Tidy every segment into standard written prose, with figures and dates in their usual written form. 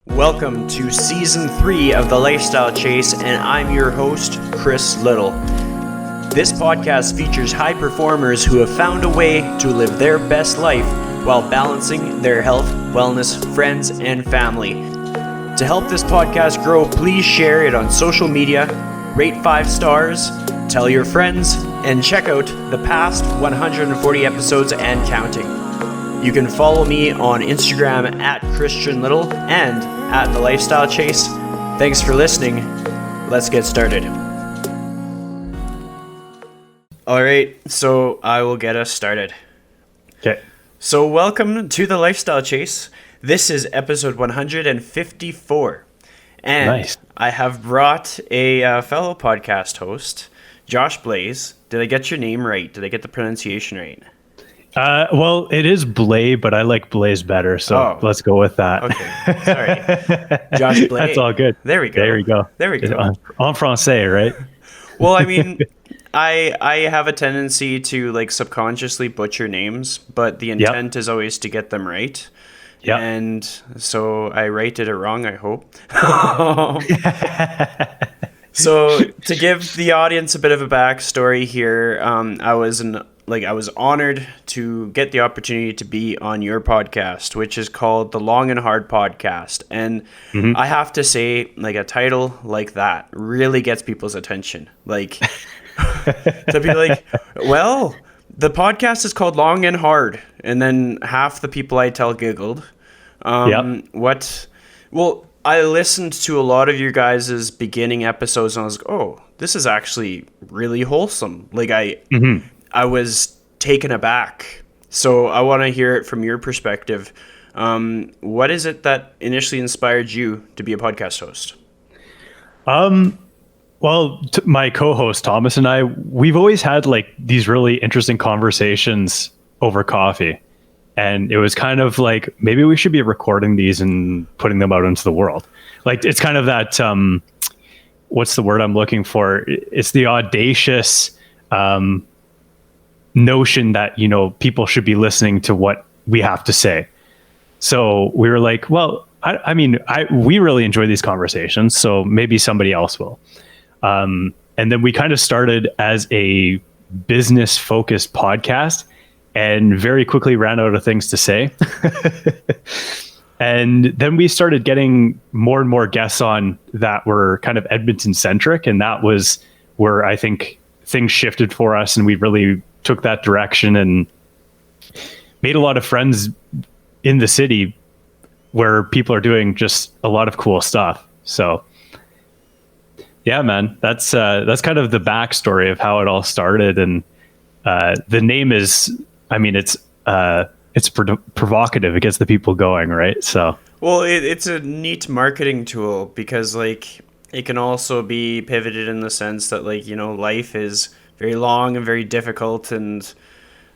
Welcome to Season 3 of The Lifestyle Chase, and I'm your host, Chris Little. This podcast features high performers who have found a way to live their best life while balancing their health, wellness, friends, and family. To help this podcast grow, please share it on social media, rate 5 stars, tell your friends, and check out the past 140 episodes and counting. You can follow me on Instagram at Christian Little and at The Lifestyle Chase. Thanks for listening. Let's get started. All right, so I will get us started. Okay. So welcome to The Lifestyle Chase. This is episode 154. And Nice. I have brought a fellow podcast host, Josh Blais. Did I get your name right? Did I get the pronunciation right? Well, it is Blais, but I like Blais better, so let's go with that. Okay, sorry. Josh Blais. That's all good. There we go. There we go. En français, right? Well, I mean, I have a tendency to like subconsciously butcher names, but the intent is always to get them right. Yeah. And so I rated it wrong, I hope. So to give the audience a bit of a backstory here, I was honored to get the opportunity to be on your podcast, which is called the Long and Hard Podcast. And I have to say, like, a title like that really gets people's attention. Like, to be like, well, the podcast is called Long and Hard. And then half the people I tell giggled. What? Well, I listened to a lot of your guys' beginning episodes and I was like, oh, this is actually really wholesome. Like, I was taken aback. So I want to hear it from your perspective. What is it that initially inspired you to be a podcast host? Well, my co-host Thomas and I, we've always had like these really interesting conversations over coffee. And it was kind of like, maybe we should be recording these and putting them out into the world. Like, it's kind of that, what's the word I'm looking for? It's the audacious notion that, you know, people should be listening to what we have to say. So we were like, well, we really enjoy these conversations, so maybe somebody else will. And then we kind of started as a business-focused podcast and very quickly ran out of things to say. And then we started getting more and more guests on that were kind of Edmonton-centric, and that was where I think things shifted for us, and we really took that direction and made a lot of friends in the city where people are doing just a lot of cool stuff. So yeah, man, that's kind of the backstory of how it all started. And the name is, I mean, it's provocative. It gets the people going, right? So, well, it's a neat marketing tool because, like, it can also be pivoted in the sense that, like, you know, life is very long and very difficult, and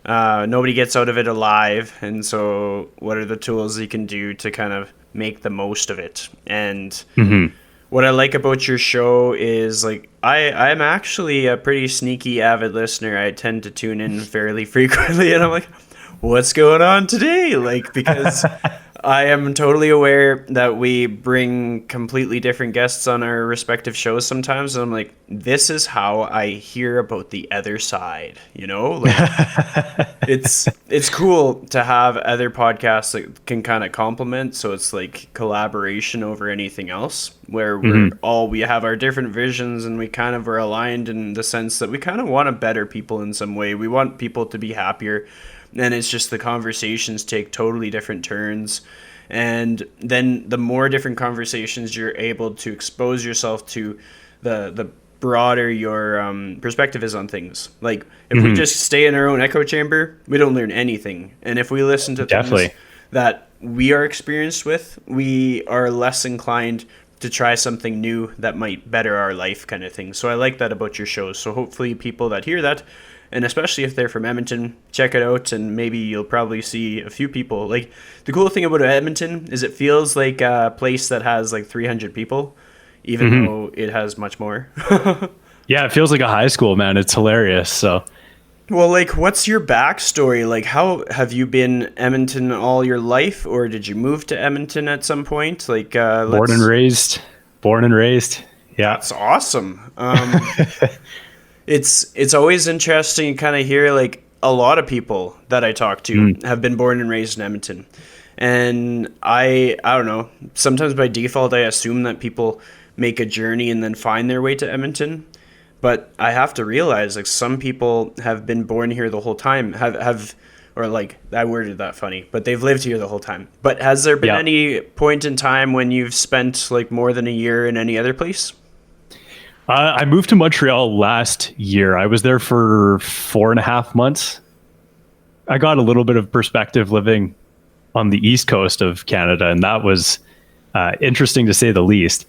nobody gets out of it alive. And so, what are the tools you can do to kind of make the most of it? And what I like about your show is, like, I'm actually a pretty sneaky avid listener. I tend to tune in fairly frequently, and I'm like, what's going on today? Like, because I am totally aware that we bring completely different guests on our respective shows sometimes, and I'm like, this is how I hear about the other side, you know? Like, it's cool to have other podcasts that can kind of complement, so it's like collaboration over anything else, where we have our different visions, and we kind of are aligned in the sense that we kind of want to better people in some way. We want people to be happier. And it's just the conversations take totally different turns. And then the more different conversations you're able to expose yourself to, the broader your perspective is on things. Like, if we just stay in our own echo chamber, we don't learn anything. And if we listen to things that we are experienced with, we are less inclined to try something new that might better our life, kind of thing. So I like that about your shows. So hopefully people that hear that, and especially if they're from Edmonton, check it out, and maybe you'll probably see a few people. Like, the cool thing about Edmonton is it feels like a place that has like 300 people, even though it has much more. Yeah, it feels like a high school, man. It's hilarious. So Well, like, what's your backstory? Like, how have you been Edmonton all your life, or did you move to Edmonton at some point? Like, Born and let's. raised. Born and raised. Yeah. That's awesome. It's always interesting to kind of hear like a lot of people that I talk to Mm. have been born and raised in Edmonton, and I don't know. Sometimes by default, I assume that people make a journey and then find their way to Edmonton. But I have to realize, like, some people have been born here the whole time, have, or like, I worded that funny, but they've lived here the whole time. But has there been Yeah. any point in time when you've spent like more than a year in any other place? I moved to Montreal last year. I was there for 4.5 months. I got a little bit of perspective living on the east coast of Canada, and that was interesting to say the least.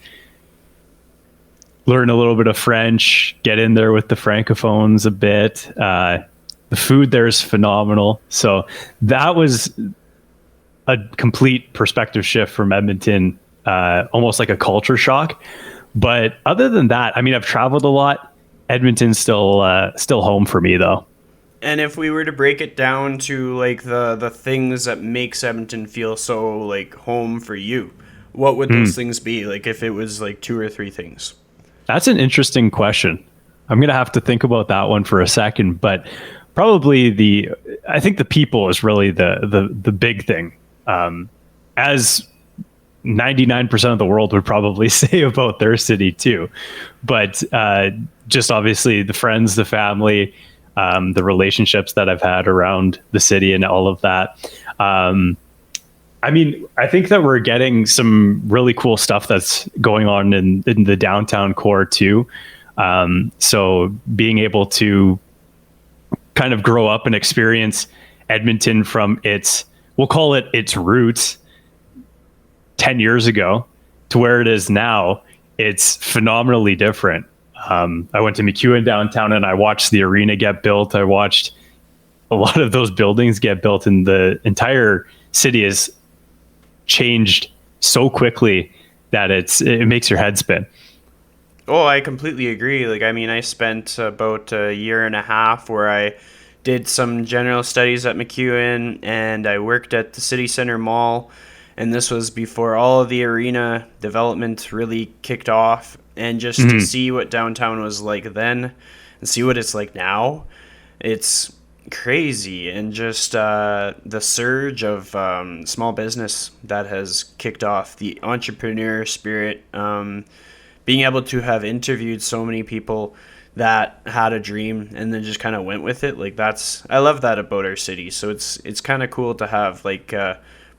Learn a little bit of French, get in there with the francophones a bit. The food there is phenomenal. So that was a complete perspective shift from Edmonton, almost like a culture shock. But other than that, I mean, I've traveled a lot. Edmonton's still home for me, though. And if we were to break it down to like the things that makes Edmonton feel so like home for you, what would those things be? Like if it was like two or three things. That's an interesting question. I'm going to have to think about that one for a second, but probably I think the people is really the big thing. As 99% of the world would probably say about their city too. But just obviously the friends, the family, the relationships that I've had around the city and all of that. I mean, I think that we're getting some really cool stuff that's going on in the downtown core too. So being able to kind of grow up and experience Edmonton from we'll call it its roots 10 years ago to where it is now, it's phenomenally different. I went to McEwen downtown and I watched the arena get built. I watched a lot of those buildings get built, and the entire city is changed so quickly that it makes your head spin. Oh, I completely agree. Like, I mean, I spent about a year and a half where I did some general studies at McEwen and I worked at the City Center Mall. And this was before all of the arena development really kicked off. And just to see what downtown was like then and see what it's like now, it's crazy. And just the surge of small business that has kicked off, the entrepreneur spirit, being able to have interviewed so many people that had a dream and then just kind of went with it. Like I love that about our city. So it's kind of cool to have like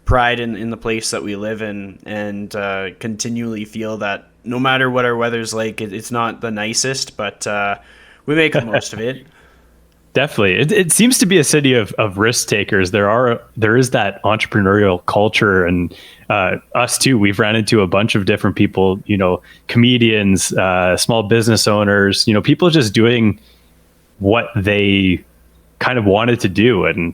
pride in the place that we live in, and continually feel that no matter what our weather's like, it's not the nicest, but we make the most of it. Definitely. It seems to be a city of risk takers. There is that entrepreneurial culture, and us too. We've ran into a bunch of different people, comedians, small business owners, people just doing what they kind of wanted to do. And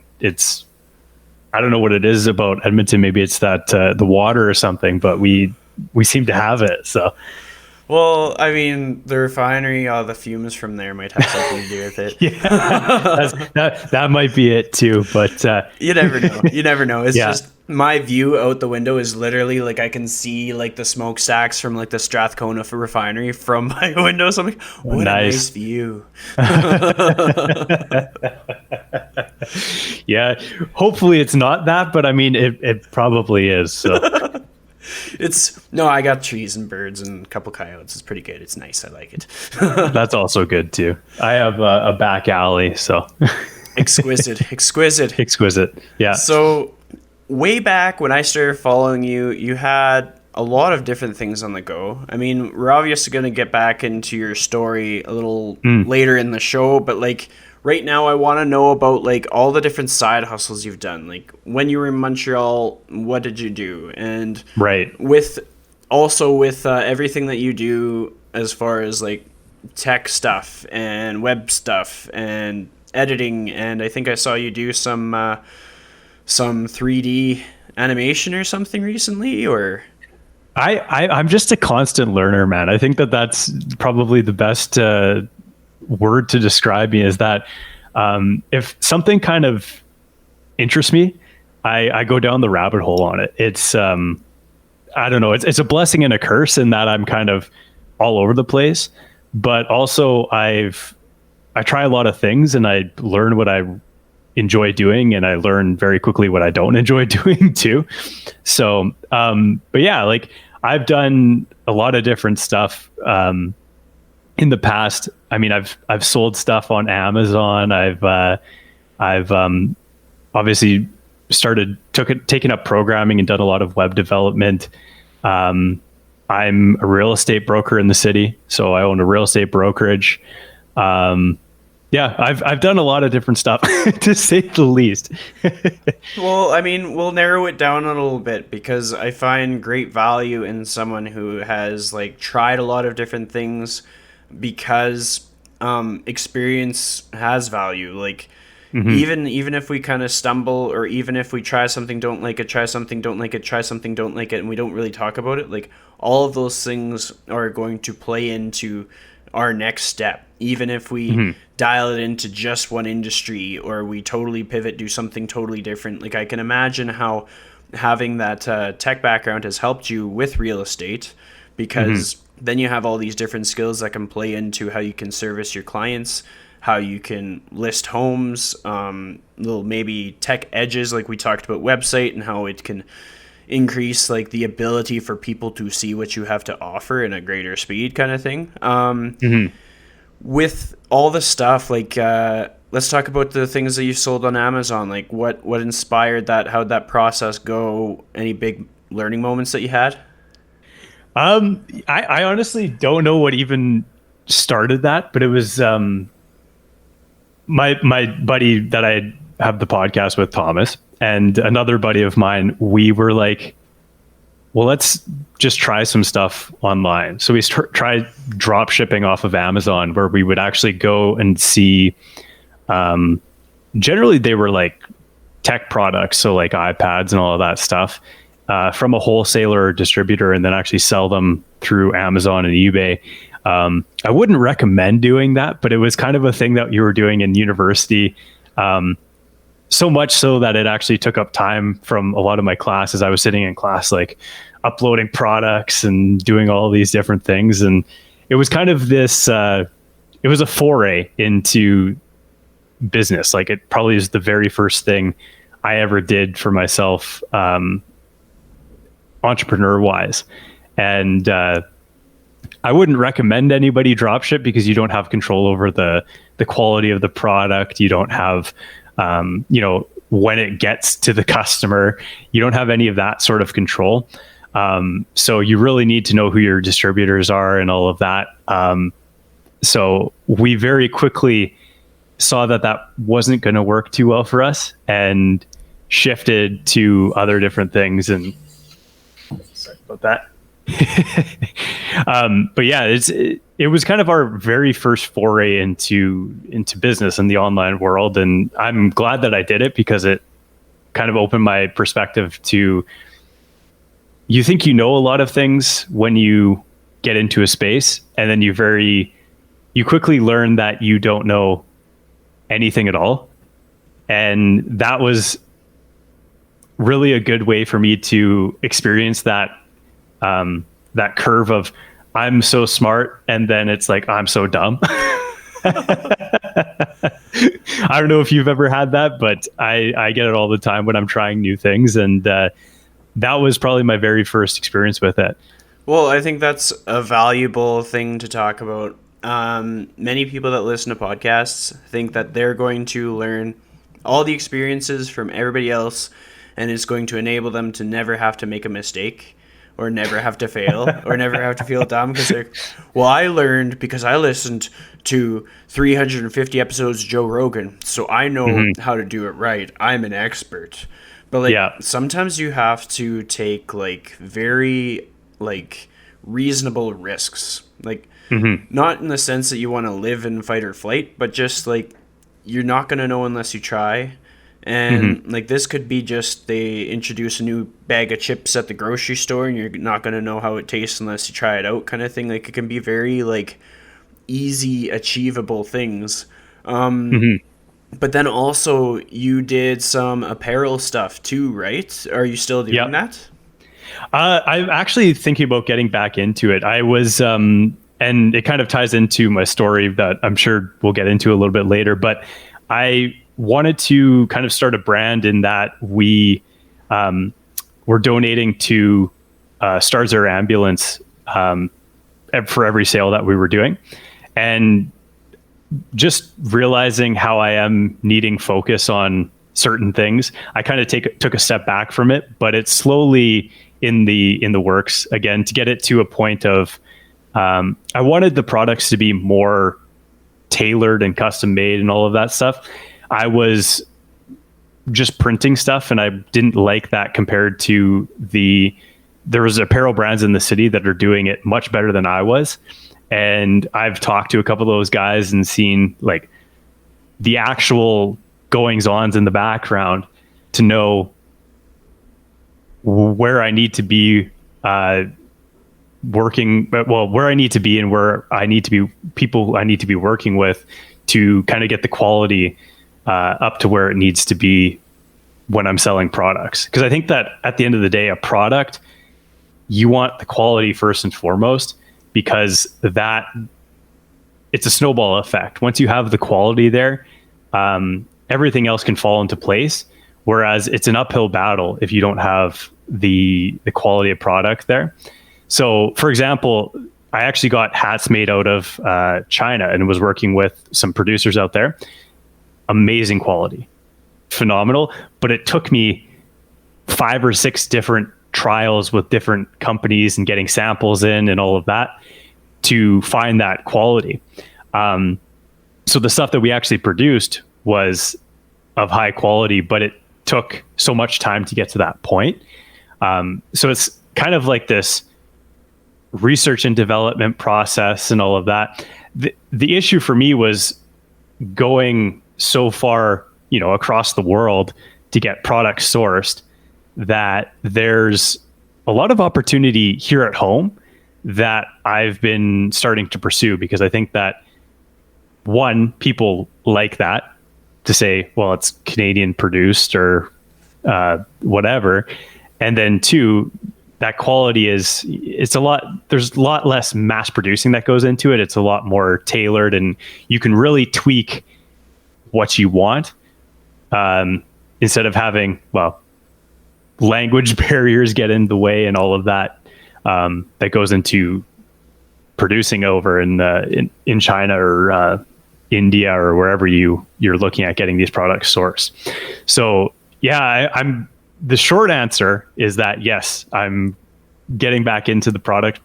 I don't know what it is about Edmonton. Maybe it's that the water or something, but we seem to have it. So. Well, I mean, the refinery, the fumes from there might have something to do with it. Yeah, that might be it too. But you never know. You never know. It's yeah. just my view out the window is literally like I can see like the smokestacks from like the Strathcona refinery from my window. So I'm like, what a nice view. Yeah, hopefully it's not that, but I mean, it probably is. So. I got trees and birds and a couple coyotes. It's pretty good. It's nice. I like it. That's also good too. I have a back alley, so exquisite. Yeah. So way back when I started following you, you had a lot of different things on the go. I mean, we're obviously going to get back into your story a little later in the show, but like right now I want to know about like all the different side hustles you've done. Like when you were in Montreal, what did you do? And with everything that you do as far as like tech stuff and web stuff and editing, and I think I saw you do some 3D animation or something recently, or I'm just a constant learner, man. I think that's probably the best word to describe me, is that If something kind of interests me, I go down the rabbit hole on it. It's I don't know. It's a blessing and a curse in that I'm kind of all over the place, but also I try a lot of things and I learn what I enjoy doing, and I learn very quickly what I don't enjoy doing too. So, but yeah, like I've done a lot of different stuff in the past. I mean, I've sold stuff on Amazon. I've obviously taken up programming and done a lot of web development. I'm a real estate broker in the city, so I own a real estate brokerage. Yeah, I've done a lot of different stuff to say the least. Well, I mean, we'll narrow it down a little bit because I find great value in someone who has like tried a lot of different things because experience has value. Like even if we kind of stumble, or even if we try something, don't like it, try something, don't like it, try something, don't like it, and we don't really talk about it, like all of those things are going to play into our next step. Even if we dial it into just one industry, or we totally pivot, do something totally different. Like I can imagine how having that tech background has helped you with real estate, because then you have all these different skills that can play into how you can service your clients, how you can list homes, little maybe tech edges like we talked about website, and how it can increase like the ability for people to see what you have to offer in a greater speed kind of thing. With all the stuff, like let's talk about the things that you sold on Amazon. Like what inspired that? How'd that process go? Any big learning moments that you had? I honestly don't know what even started that, but it was my buddy that I have the podcast with, Thomas, and another buddy of mine. We were like, well, let's just try some stuff online. So we tried drop shipping off of Amazon, where we would actually go and see, generally they were like tech products, so like iPads and all of that stuff, from a wholesaler or distributor, and then actually sell them through Amazon and eBay. I wouldn't recommend doing that, but it was kind of a thing that you were doing in university. So much so that it actually took up time from a lot of my classes. I was sitting in class, like uploading products and doing all these different things. And it was kind of this, it was a foray into business. Like it probably is the very first thing I ever did for myself, entrepreneur wise. And, I wouldn't recommend anybody dropship because you don't have control over the quality of the product. You don't have, when it gets to the customer, you don't have any of that sort of control. So you really need to know who your distributors are and all of that. So we very quickly saw that wasn't going to work too well for us, and shifted to other different things. And sorry about that. But yeah, it was kind of our very first foray into business in the online world, and I'm glad that I did it because it kind of opened my perspective to, you think you know a lot of things when you get into a space, and then you quickly learn that you don't know anything at all. And that was really a good way for me to experience that curve of I'm so smart, and then it's like I'm so dumb. I don't know if you've ever had that, but I get it all the time when I'm trying new things, and that was probably my very first experience with it. Well, I think that's a valuable thing to talk about. Many people that listen to podcasts think that they're going to learn all the experiences from everybody else, and it's going to enable them to never have to make a mistake, or never have to fail, or never have to feel dumb because they're, well, I learned because I listened to 350 episodes of Joe Rogan, so I know how to do it right. I'm an expert. But like sometimes you have to take like very like reasonable risks. Like not in the sense that you want to live in fight or flight, but just like you're not going to know unless you try. And like this could be just they introduce a new bag of chips at the grocery store and you're not going to know how it tastes unless you try it out kind of thing. Like it can be very like easy achievable things. But then also you did some apparel stuff too, right? Are you still doing Yeah. that? I'm actually thinking about getting back into it. I was, and it kind of ties into my story that I'm sure we'll get into a little bit later. But I wanted to kind of start a brand in that we're donating to Stars Air Ambulance for every sale that we were doing, and just realizing how I am needing focus on certain things, I kind of took a step back from it, but it's slowly in the works again to get it to a point of I wanted the products to be more tailored and custom made and all of that stuff. I was just printing stuff and I didn't like that compared to there was apparel brands in the city that are doing it much better than I was. And I've talked to a couple of those guys and seen like the actual goings ons in the background to know where I need to be working, well, where I need to be and where I need to be, people I need to be working with to kind of get the quality up to where it needs to be when I'm selling products. Because I think that at the end of the day, a product, you want the quality first and foremost, because that it's a snowball effect. Once you have the quality there, everything else can fall into place. Whereas it's an uphill battle if you don't have the quality of product there. So, for example, I actually got hats made out of China and was working with some producers out there. Amazing quality, phenomenal. But it took me 5 or 6 different trials with different companies and getting samples in and all of that to find that quality. So the stuff that we actually produced was of high quality, but it took so much time to get to that point. So it's kind of like this research and development process and all of that. The issue for me was going so far, across the world to get products sourced, that there's a lot of opportunity here at home that I've been starting to pursue, because I think that one, people like that to say, well, it's Canadian produced or whatever. And then two, that quality there's a lot less mass producing that goes into it. It's a lot more tailored and you can really tweak what you want instead of having, language barriers get in the way and all of that that goes into producing over in China or India or wherever you're looking at getting these products sourced. So yeah, I'm the short answer is that yes, I'm getting back into the product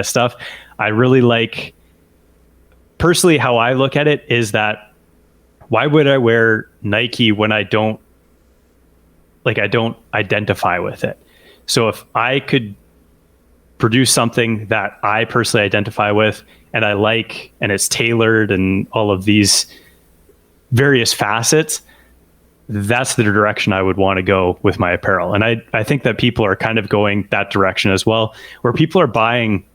stuff. I really like, personally, how I look at it is that why would I wear Nike when I don't identify with it? So if I could produce something that I personally identify with and I like, and it's tailored and all of these various facets, that's the direction I would want to go with my apparel. And I think that people are kind of going that direction as well, where people are buying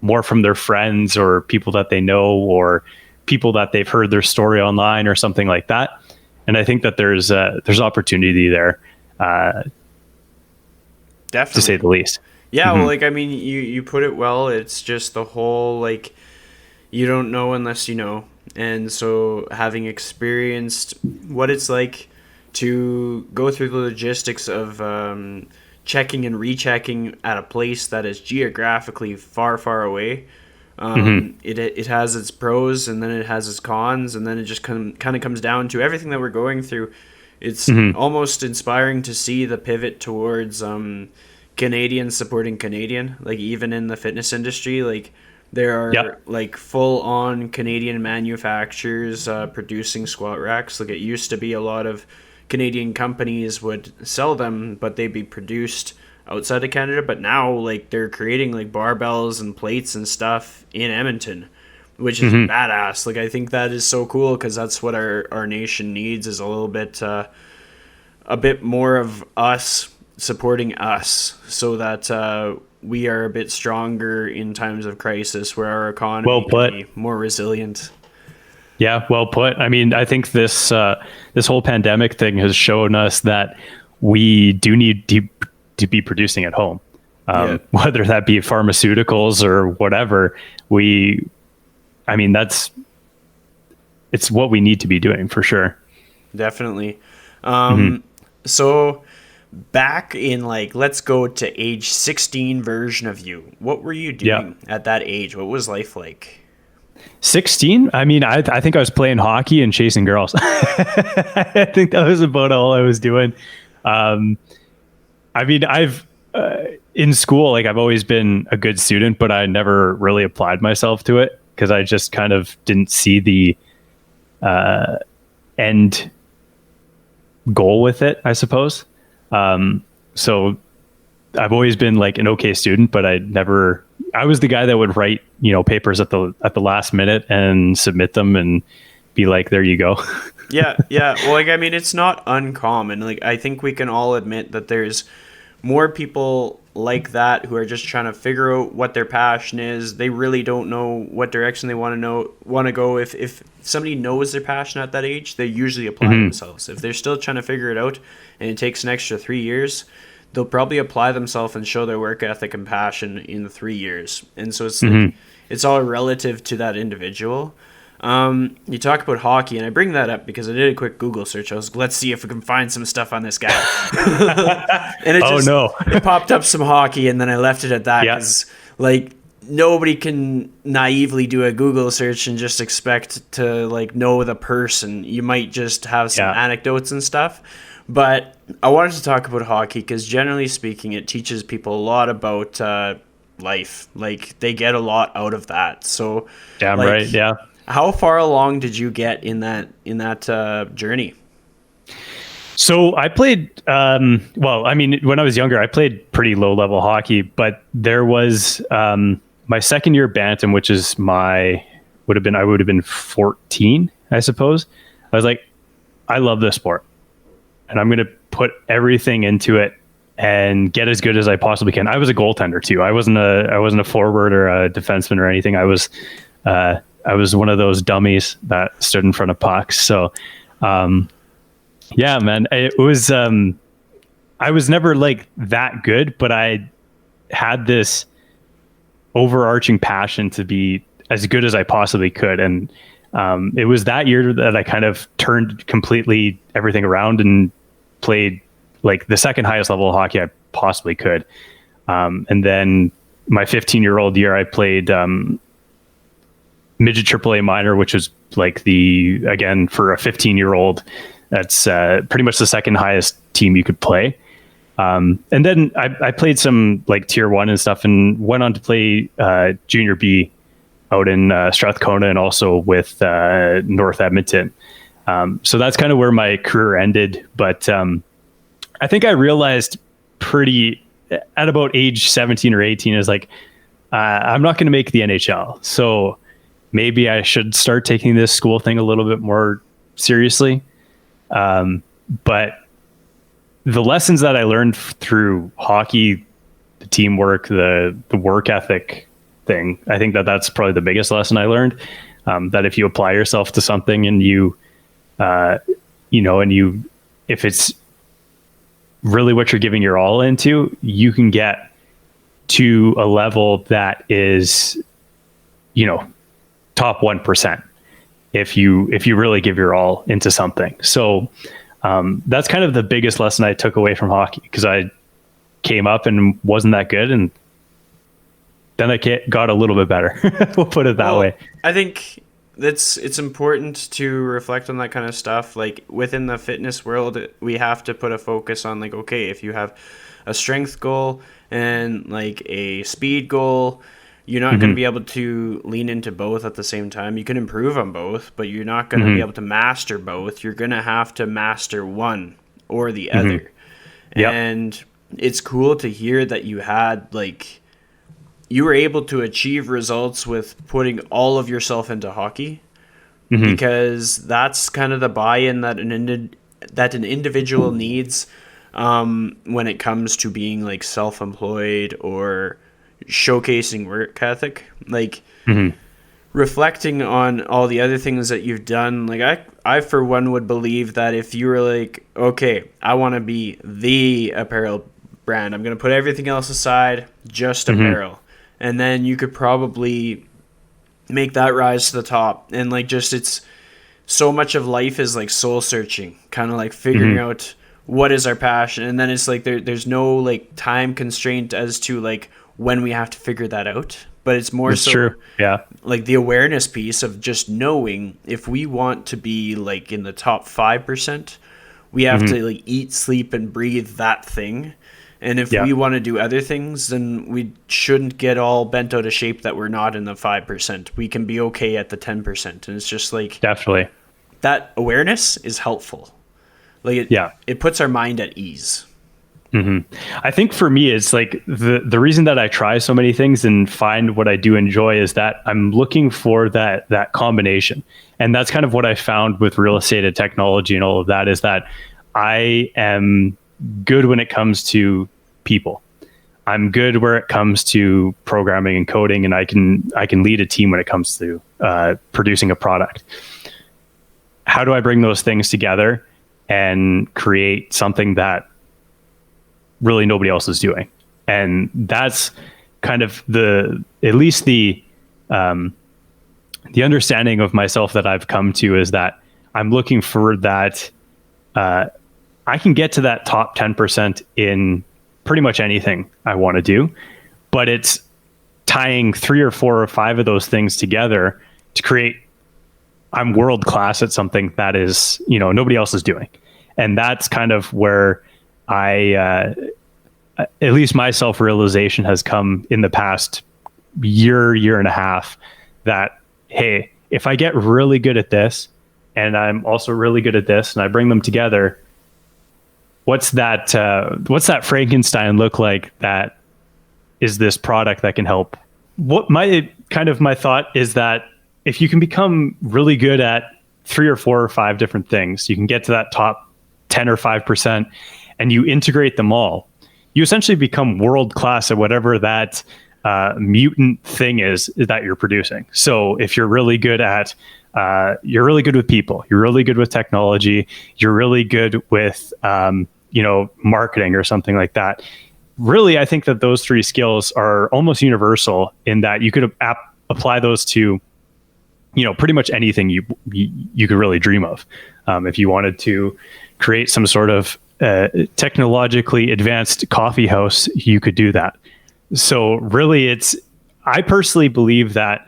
more from their friends or people that they know or people that they've heard their story online or something like that. And I think that there's opportunity there, Definitely, to say the least. Yeah, well, you put it well. It's just the whole, you don't know unless you know. And so having experienced what it's like to go through the logistics of checking and rechecking at a place that is geographically far, far away, it has its pros and then it has its cons, and then it just kind of comes down to everything that we're going through. It's almost inspiring to see the pivot towards Canadians supporting Canadian, even in the fitness industry, there are full on Canadian manufacturers producing squat racks. It used to be a lot of Canadian companies would sell them, but they'd be produced outside of Canada. But now they're creating barbells and plates and stuff in Edmonton, which is badass. I think that is so cool, because that's what our nation needs, is a little bit a bit more of us supporting us, so that we are a bit stronger in times of crisis, where our economy can be more resilient. Yeah, well put. I mean, I think this whole pandemic thing has shown us that we do need to be producing at home, Yeah, whether that be pharmaceuticals or whatever. I mean, it's what we need to be doing for sure. definitely. Mm-hmm. So back in, like, let's go to age 16 version of you. What were you Yeah. doing at that age? What was life like? 16. I mean, I think I was playing hockey and chasing girls. I think that was about all I was doing. Um, I mean, in school, like I've always been a good student, but I never really applied myself to it because I just kind of didn't see the end goal with it, I suppose. So I've always been like an okay student, but I was the guy that would write, papers at the last minute and submit them and be like, there you go. Yeah, yeah. Well, like, I mean, it's not uncommon. Like, I think we can all admit that there's more people like that who are just trying to figure out what their passion is. They really don't know what direction they want to go. If somebody knows their passion at that age, they usually apply themselves. If they're still trying to figure it out and it takes an extra 3 years, they'll probably apply themselves and show their work ethic and passion in the 3 years. And so it's like, it's all relative to that individual. You talk about hockey, and I bring that up because I did a quick Google search. I was, let's see if we can find some stuff on this guy. And it just, it popped up some hockey, and then I left it at that because, like, nobody can naively do a Google search and just expect to, like, know the person. You might just have some anecdotes and stuff. But I wanted to talk about hockey because, generally speaking, it teaches people a lot about life. Like, they get a lot out of that. So, damn like, right, yeah. How far along did you get in that journey? So I played, well, I mean, when I was younger, I played pretty low level hockey, but there was my second year bantam, which is I would have been 14, I suppose. I was like, I love this sport and I'm going to put everything into it and get as good as I possibly can. I was a goaltender too. I wasn't a forward or a defenseman or anything. I was one of those dummies that stood in front of pucks. So, yeah, man, it was, I was never like that good, but I had this overarching passion to be as good as I possibly could. And, it was that year that I kind of turned completely everything around and played like the second highest level of hockey I possibly could. And then my 15-year-old year, I played, midget AAA minor, which was like again, for a 15-year-old, that's pretty much the second highest team you could play. And then I played some like tier 1 and stuff and went on to play junior B out in Strathcona and also with North Edmonton. So that's kind of where my career ended. But I think I realized at about age 17 or 18 is like, I'm not going to make the NHL. So maybe I should start taking this school thing a little bit more seriously. But the lessons that I learned through hockey, the teamwork, the work ethic thing, I think that's probably the biggest lesson I learned. That if you apply yourself to something and if it's really what you're giving your all into, you can get to a level that is, top 1% if you really give your all into something. So that's kind of the biggest lesson I took away from hockey, because I came up and wasn't that good, and then I got a little bit better. We'll put it that way. I think it's important to reflect on that kind of stuff. Like, within the fitness world, we have to put a focus on, like, okay, if you have a strength goal and like a speed goal, you're not going to be able to lean into both at the same time. You can improve on both, but you're not going to be able to master both. You're going to have to master one or the other. Yep. And it's cool to hear that you were able to achieve results with putting all of yourself into hockey, because that's kind of the buy-in that an individual needs when it comes to being like self-employed or showcasing work ethic. Like, reflecting on all the other things that you've done, like I for one would believe that if you were like, okay, I want to be the apparel brand, I'm going to put everything else aside, just apparel. And then you could probably make that rise to the top. And like, just, it's so much of life is like soul searching, kind of like figuring out what is our passion. And then it's like, there's no like time constraint as to like when we have to figure that out. But it's more It's true. Yeah. like the awareness piece of just knowing if we want to be like in the top 5%, we have to like eat, sleep, and breathe that thing. And if we want to do other things, then we shouldn't get all bent out of shape that we're not in the 5%. We can be okay at the 10%. And it's just like, Definitely. that awareness is helpful. Like it puts our mind at ease. I think for me, it's like the reason that I try so many things and find what I do enjoy is that I'm looking for that combination. And that's kind of what I found with real estate and technology and all of that, is that I am good when it comes to people. I'm good where it comes to programming and coding, and I can lead a team when it comes to producing a product. How do I bring those things together and create something that really nobody else is doing? And that's kind of at least the understanding of myself that I've come to, is that I'm looking for that. I can get to that top 10% in pretty much anything I want to do, but it's tying 3 or 4 or 5 of those things together to create, I'm world class at something that is, nobody else is doing. And that's kind of where at least my self-realization has come in the past year and a half, that, hey, if I get really good at this and I'm also really good at this and I bring them together, what's that Frankenstein look like that is this product that can help? What my thought is that if you can become really good at 3 or 4 or 5 different things, you can get to that top 10 or 5%, and you integrate them all, you essentially become world class at whatever that mutant thing is that you're producing. So if you're really good at, you're really good with people, you're really good with technology, you're really good with, marketing or something like that. Really, I think that those 3 skills are almost universal, in that you could apply those to, pretty much anything you could really dream of. If you wanted to create some sort of technologically advanced coffee house, you could do that. So really, I personally believe that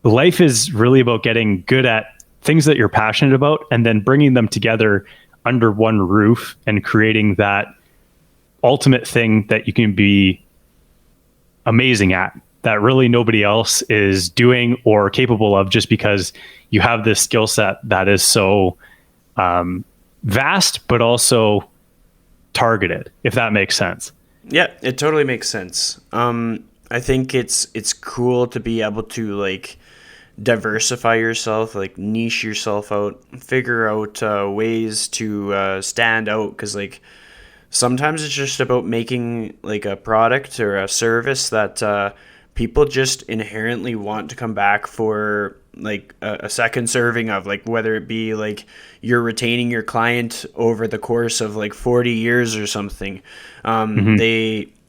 life is really about getting good at things that you're passionate about, and then bringing them together under one roof and creating that ultimate thing that you can be amazing at, that really nobody else is doing or capable of, just because you have this skill set that is so vast, but also targeted, if that makes sense. Yeah, it totally makes sense. I think it's cool to be able to like diversify yourself, like niche yourself out, figure out ways to stand out, because like sometimes it's just about making like a product or a service that people just inherently want to come back for, like a second serving of, like whether it be like you're retaining your client over the course of like 40 years or something.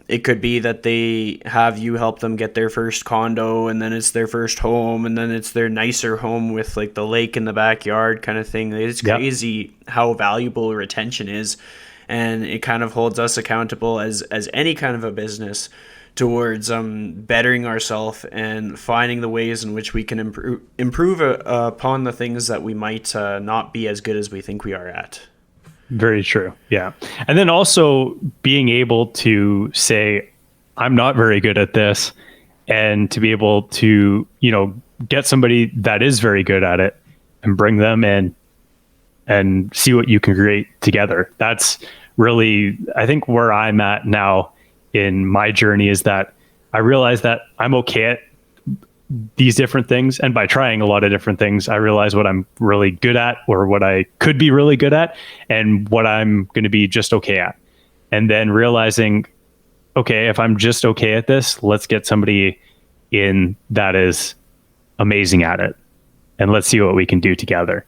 It could be that they have you help them get their first condo, and then it's their first home, and then it's their nicer home with like the lake in the backyard kind of thing. It's crazy how valuable retention is, and it kind of holds us accountable as any kind of a business towards bettering ourselves and finding the ways in which we can improve upon the things that we might not be as good as we think we are at. Very true. Yeah. And then also being able to say, I'm not very good at this, and to be able to, get somebody that is very good at it and bring them in and see what you can create together. That's really, I think, where I'm at now in my journey, is that I realize that I'm okay at these different things, and by trying a lot of different things, I realize what I'm really good at, or what I could be really good at, and what I'm going to be just okay at. And then realizing, okay, if I'm just okay at this, let's get somebody in that is amazing at it, and let's see what we can do together.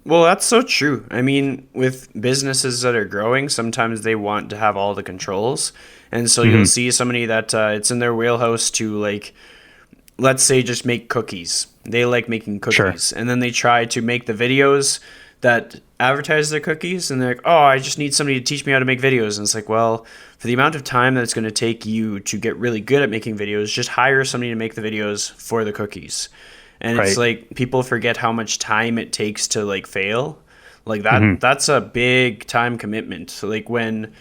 Well, that's so true. I mean, with businesses that are growing, sometimes they want to have all the controls. And so you'll see somebody that it's in their wheelhouse to, like, let's say, just make cookies. They like making cookies. And then they try to make the videos that advertise their cookies. And they're like, oh, I just need somebody to teach me how to make videos. And it's like, well, for the amount of time that it's going to take you to get really good at making videos, just hire somebody to make the videos for the cookies. And it's like people forget how much time it takes to like fail. Like that that's a big time commitment. So like when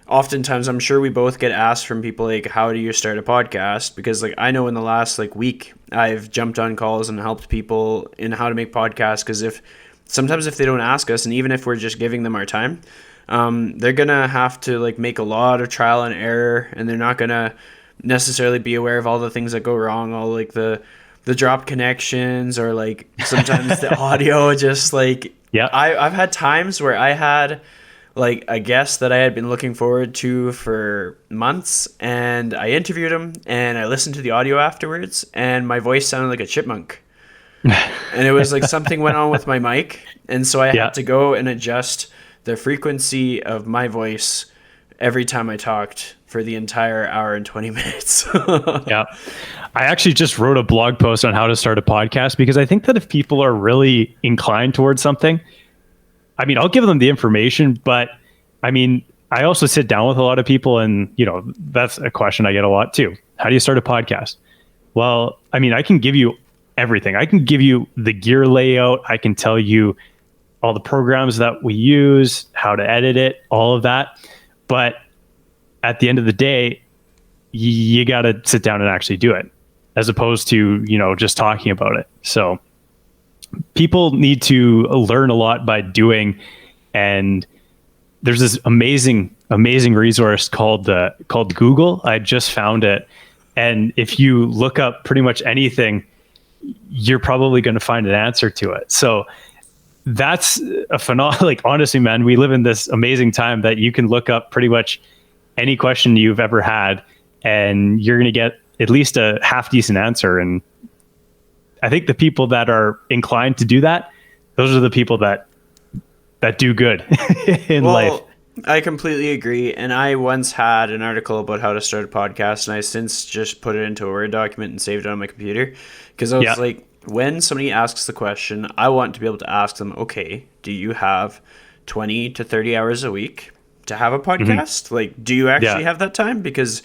oftentimes I'm sure we both get asked from people like, how do you start a podcast? Because like I know in the last like week I've jumped on calls and helped people in how to make podcasts, because if they don't ask us, and even if we're just giving them our time, they're gonna have to like make a lot of trial and error, and they're not gonna necessarily be aware of all the things that go wrong, all like the drop connections, or like sometimes the audio just like, I've had times where I had like a guest that I had been looking forward to for months, and I interviewed him and I listened to the audio afterwards, and my voice sounded like a chipmunk. And it was like something went on with my mic, and so I had to go and adjust the frequency of my voice every time I talked for the entire hour and 20 minutes. I actually just wrote a blog post on how to start a podcast, because I think that if people are really inclined towards something, I mean, I'll give them the information, but I mean, I also sit down with a lot of people, and, you know, that's a question I get a lot too. How do you start a podcast? Well, I mean, I can give you everything. I can give you the gear layout. I can tell you all the programs that we use, how to edit it, all of that. But at the end of the day, you got to sit down and actually do it, as opposed to, you know, just talking about it. So people need to learn a lot by doing. And there's this amazing resource called Google. I just found it. And if you look up pretty much anything, you're probably going to find an answer to it. So that's a phenomenal, like, honestly, man, we live in this amazing time that you can look up pretty much any question you've ever had, and you're going to get at least a half decent answer. And I think the people that are inclined to do that, those are the people that do good in life. I completely agree. And I once had an article about how to start a podcast, and I since just put it into a Word document and saved it on my computer, because I was like, when somebody asks the question, I want to be able to ask them, okay, do you have 20 to 30 hours a week to have a podcast? Like, do you actually have that time? Because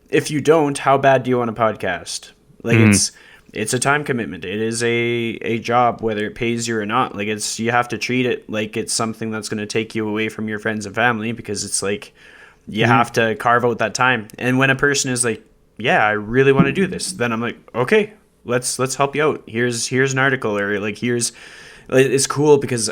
if you don't, how bad do you want a podcast? Like, it's a time commitment. It is a job, whether it pays you or not. Like, you have to treat it like it's something that's going to take you away from your friends and family, because it's like, you have to carve out that time. And when a person is like, yeah, I really want to do this, then I'm like, okay, let's help you out. Here's an article, or like, it's cool, because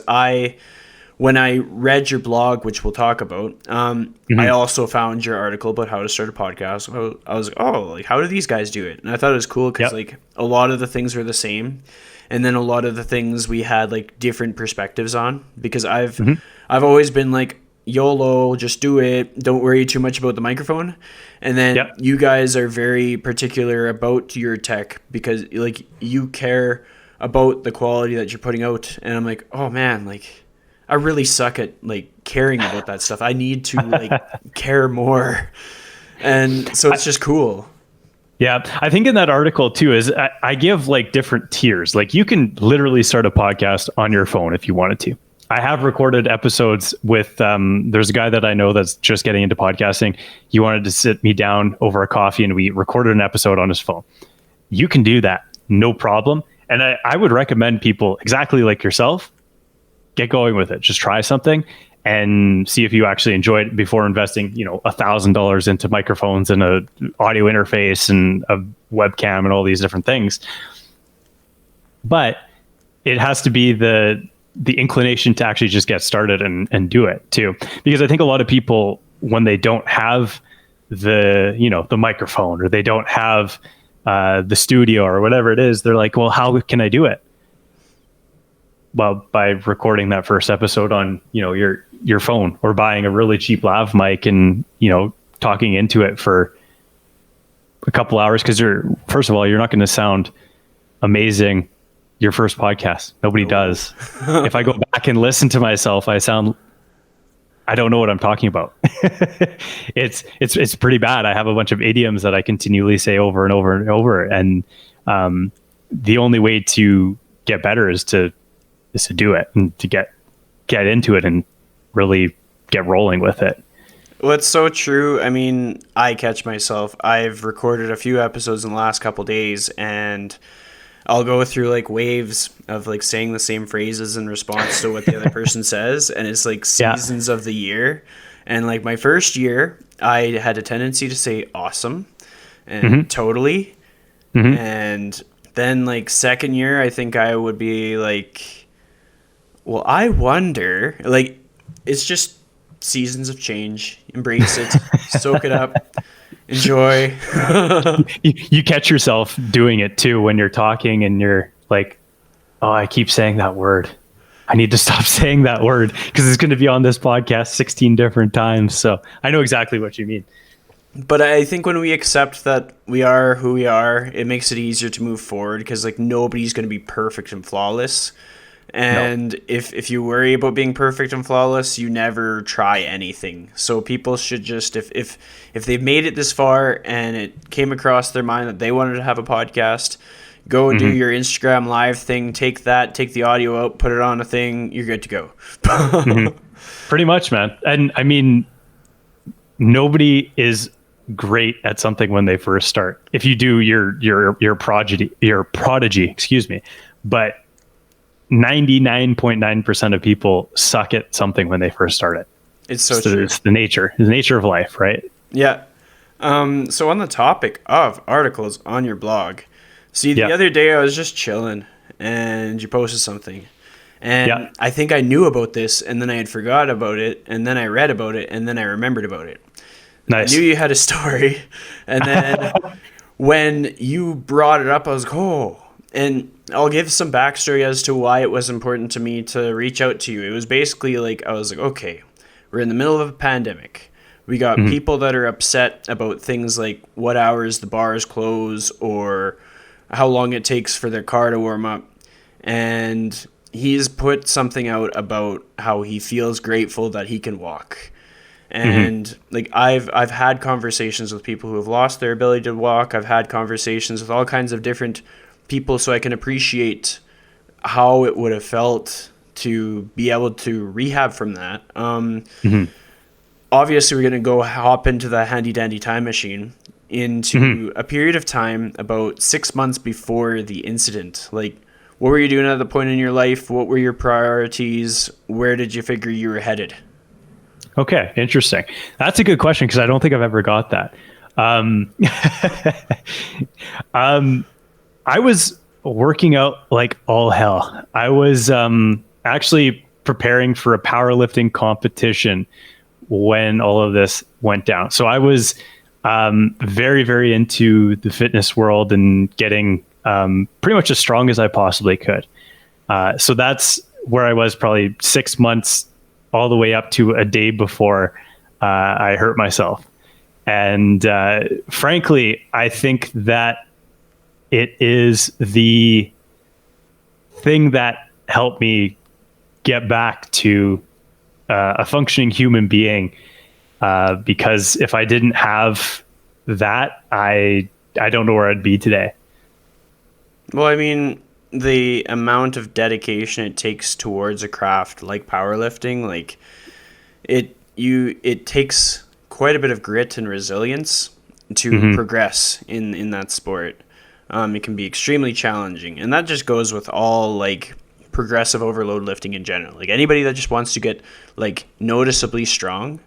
when I read your blog, which we'll talk about, I also found your article about how to start a podcast. I was like, oh, like, how do these guys do it? And I thought it was cool, because like a lot of the things were the same, and then a lot of the things we had like different perspectives on, because I've always been like, YOLO, just do it, don't worry too much about the microphone. And then you guys are very particular about your tech, because like you care about the quality that you're putting out. And I'm like, oh man, like I really suck at like caring about that stuff. I need to like care more. And so it's just cool. Yeah, I think in that article too is I give like different tiers. Like, you can literally start a podcast on your phone if you wanted to. I have recorded episodes with, there's a guy that I know that's just getting into podcasting. He wanted to sit me down over a coffee, and we recorded an episode on his phone. You can do that, no problem. And I would recommend people exactly like yourself, get going with it. Just try something and see if you actually enjoy it before investing, you know, $1,000 into microphones and a audio interface and a webcam and all these different things. But it has to be the inclination to actually just get started and do it too. Because I think a lot of people, when they don't have the microphone, or they don't have the studio or whatever it is, they're like, well, how can I do it? Well, by recording that first episode on, you know, your phone, or buying a really cheap lav mic and, you know, talking into it for a couple hours, because first of all, you're not going to sound amazing your first podcast. Nobody does. If I go back and listen to myself, I don't know what I'm talking about. It's pretty bad. I have a bunch of idioms that I continually say over and over and over. And the only way to get better is to do it, and to get into it and really get rolling with it. Well, it's so true. I mean, I catch myself. I've recorded a few episodes in the last couple days, and I'll go through like waves of like saying the same phrases in response to what the other person says. And it's like seasons of the year. And like my first year, I had a tendency to say awesome and totally. And then like second year, I think I would be like, well, I wonder, like, it's just seasons of change. Embrace it, soak it up, enjoy. You catch yourself doing it too when you're talking and you're like, oh, I keep saying that word. I need to stop saying that word because it's going to be on this podcast 16 different times. So I know exactly what you mean. But I think when we accept that we are who we are, it makes it easier to move forward, because like nobody's going to be perfect and flawless. And if you worry about being perfect and flawless, you never try anything. So people should just, if they've made it this far and it came across their mind that they wanted to have a podcast, go and do your Instagram live thing, take the audio out, put it on a thing, you're good to go. Pretty much, man. And I mean, nobody is great at something when they first start. If you do, your prodigy, excuse me. But 99.9% of people suck at something when they first start it. It's so true. It's the nature of life, right? Yeah. So on the topic of articles on your blog, see, the other day I was just chilling and you posted something. And I think I knew about this, and then I had forgot about it, and then I read about it, and then I remembered about it. Nice. I knew you had a story. And then when you brought it up, I was like, oh. And I'll give some backstory as to why it was important to me to reach out to you. It was basically like, I was like, okay, we're in the middle of a pandemic. We got people that are upset about things like what hours the bars close or how long it takes for their car to warm up. And he's put something out about how he feels grateful that he can walk. And like I've had conversations with people who have lost their ability to walk. I've had conversations with all kinds of different people, so I can appreciate how it would have felt to be able to rehab from that. Obviously, we're going to hop into the handy dandy time machine into a period of time about 6 months before the incident. Like, what were you doing at the point in your life? What were your priorities? Where did you figure you were headed? Okay, interesting. That's a good question, because I don't think I've ever got that. I was working out like all hell. I was actually preparing for a powerlifting competition when all of this went down. So I was very, very into the fitness world and getting pretty much as strong as I possibly could. So that's where I was probably 6 months all the way up to a day before I hurt myself. And frankly, I think that it is the thing that helped me get back to a functioning human being. Because if I didn't have that, I don't know where I'd be today. Well, I mean, the amount of dedication it takes towards a craft like powerlifting, like it takes quite a bit of grit and resilience to progress in that sport. It can be extremely challenging, and that just goes with all like progressive overload lifting in general. Like anybody that just wants to get like noticeably strong,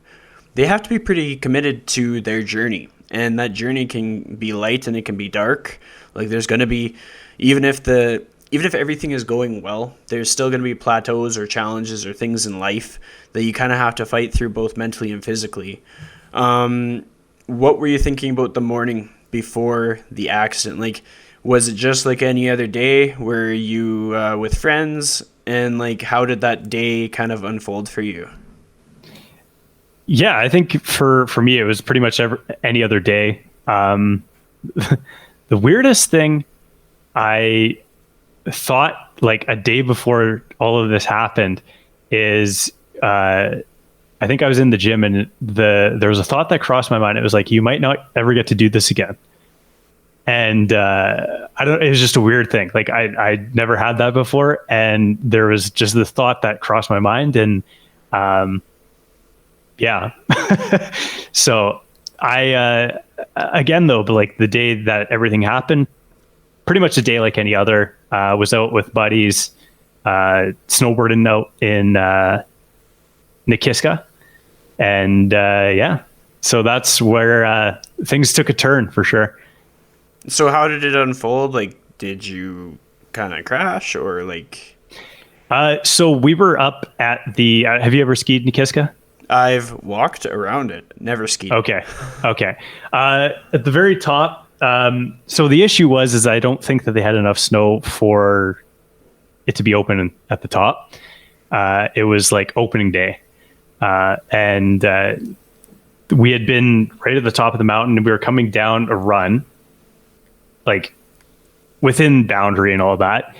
they have to be pretty committed to their journey, and that journey can be light and it can be dark. Like there's going to be, even if everything is going well, there's still going to be plateaus or challenges or things in life that you kind of have to fight through both mentally and physically. What were you thinking about the morning before the accident? Like, was it just like any other day? Were you with friends? And like, how did that day kind of unfold for you? Yeah, I think for me, it was pretty much any other day. the weirdest thing I thought like a day before all of this happened is I think I was in the gym and there was a thought that crossed my mind. It was like, you might not ever get to do this again. And I don't. It was just a weird thing. Like I never had that before, and there was just the thought that crossed my mind, and yeah. So I again though, but like the day that everything happened, pretty much a day like any other. Was out with buddies, snowboarding out in Nikiska, and yeah. So that's where things took a turn for sure. So how did it unfold? Like, did you kind of crash or like? So we were up at the. Have you ever skied Nikiska? I've walked around it, never skied. Okay. At the very top. So the issue is I don't think that they had enough snow for it to be open at the top. It was like opening day, and we had been right at the top of the mountain, and we were coming down a run, like within boundary and all that.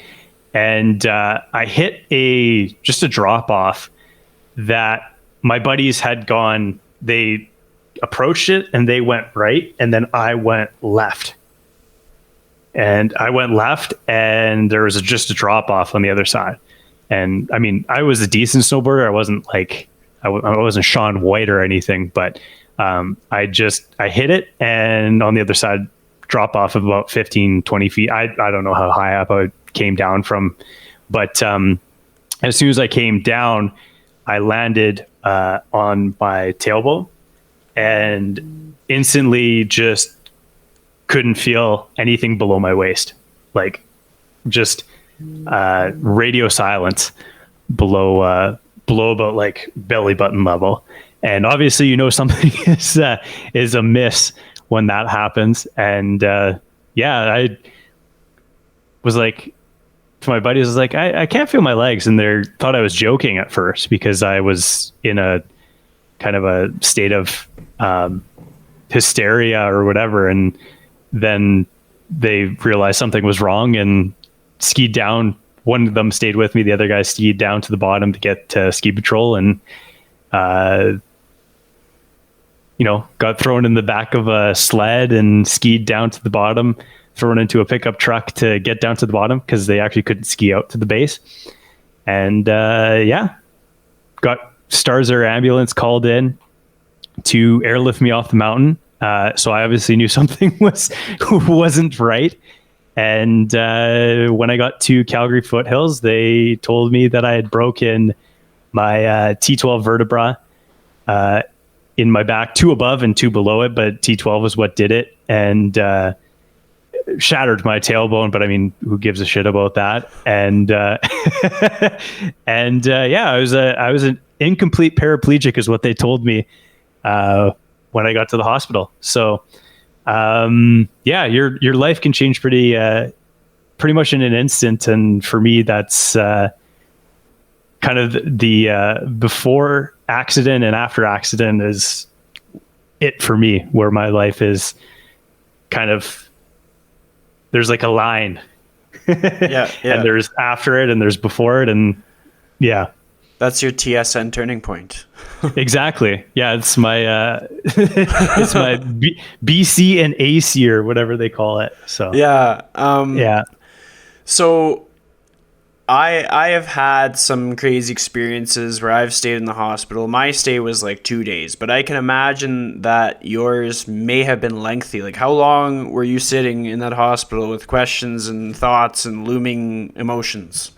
And I hit just a drop off that my buddies had gone, they approached it and they went right. And then I went left. And I went left and there was just a drop off on the other side. And I mean, I was a decent snowboarder. I wasn't like, I wasn't Sean White or anything, but I hit it. And on the other side, drop off of about 15, 20 feet. I don't know how high up I came down from, but as soon as I came down, I landed on my tailbone and instantly just couldn't feel anything below my waist. Like just radio silence below about like belly button level. And obviously, something is amiss when that happens. And yeah, I was like, to my buddies, I was like, I can't feel my legs. And they thought I was joking at first because I was in a kind of a state of hysteria or whatever. And then they realized something was wrong and skied down. One of them stayed with me. The other guy skied down to the bottom to get to ski patrol and, got thrown in the back of a sled and skied down to the bottom, thrown into a pickup truck to get down to the bottom because they actually couldn't ski out to the base. And yeah, got Starzer ambulance called in to airlift me off the mountain. So I obviously knew something wasn't right. And when I got to Calgary Foothills, they told me that I had broken my T12 vertebra in my back, 2 above and 2 below it, but T12 was what did it, and shattered my tailbone. But I mean, who gives a shit about that? And and yeah, I was an incomplete paraplegic, is what they told me when I got to the hospital. So yeah, your life can change pretty much in an instant, and for me, that's kind of the before accident and after accident is it for me, where my life is kind of, there's like a line. Yeah. And there's after it and there's before it, and yeah. That's your TSN turning point. Exactly. Yeah, it's my it's my BC and AC or whatever they call it. So yeah. Yeah. So I have had some crazy experiences where I've stayed in the hospital. My stay was like 2 days, but I can imagine that yours may have been lengthy. Like, how long were you sitting in that hospital with questions and thoughts and looming emotions?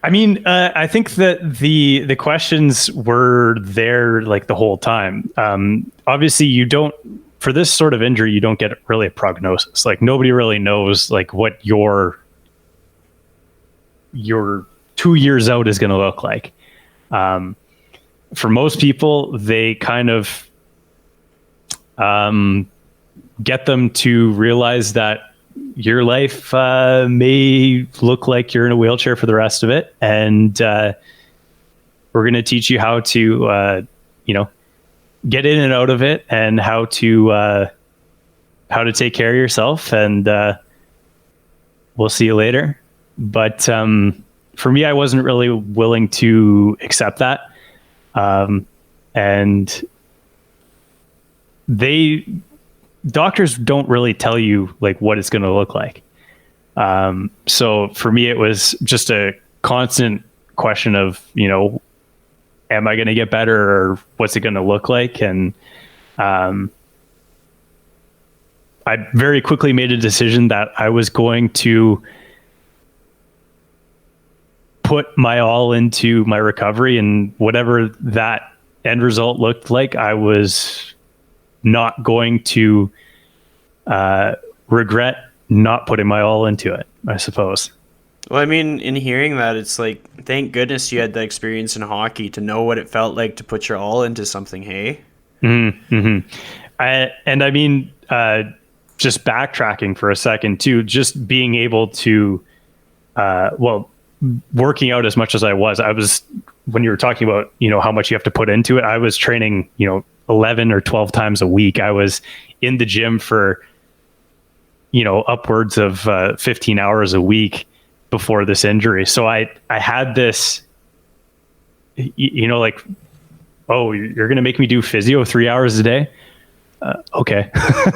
I mean, I think that the questions were there like the whole time. Obviously, you don't, for this sort of injury, you don't get really a prognosis. Like, nobody really knows like what your 2 years out is going to look like. For most people, they kind of get them to realize that your life may look like you're in a wheelchair for the rest of it. And we're going to teach you how to, get in and out of it, and how to how to take care of yourself, and we'll see you later. But for me, I wasn't really willing to accept that. And doctors don't really tell you like what it's going to look like. So for me, it was just a constant question of, am I going to get better, or what's it going to look like? And I very quickly made a decision that I was going to put my all into my recovery, and whatever that end result looked like, I was not going to regret not putting my all into it, I suppose. Well, I mean, in hearing that, it's like, thank goodness you had that experience in hockey to know what it felt like to put your all into something, hey? Mm-hmm. I mean, just backtracking for a second too, just being able to, working out as much as I was, when you were talking about, how much you have to put into it, I was training, 11 or 12 times a week. I was in the gym for, upwards of 15 hours a week before this injury. So I had this, like, oh, you're going to make me do physio 3 hours a day? Okay.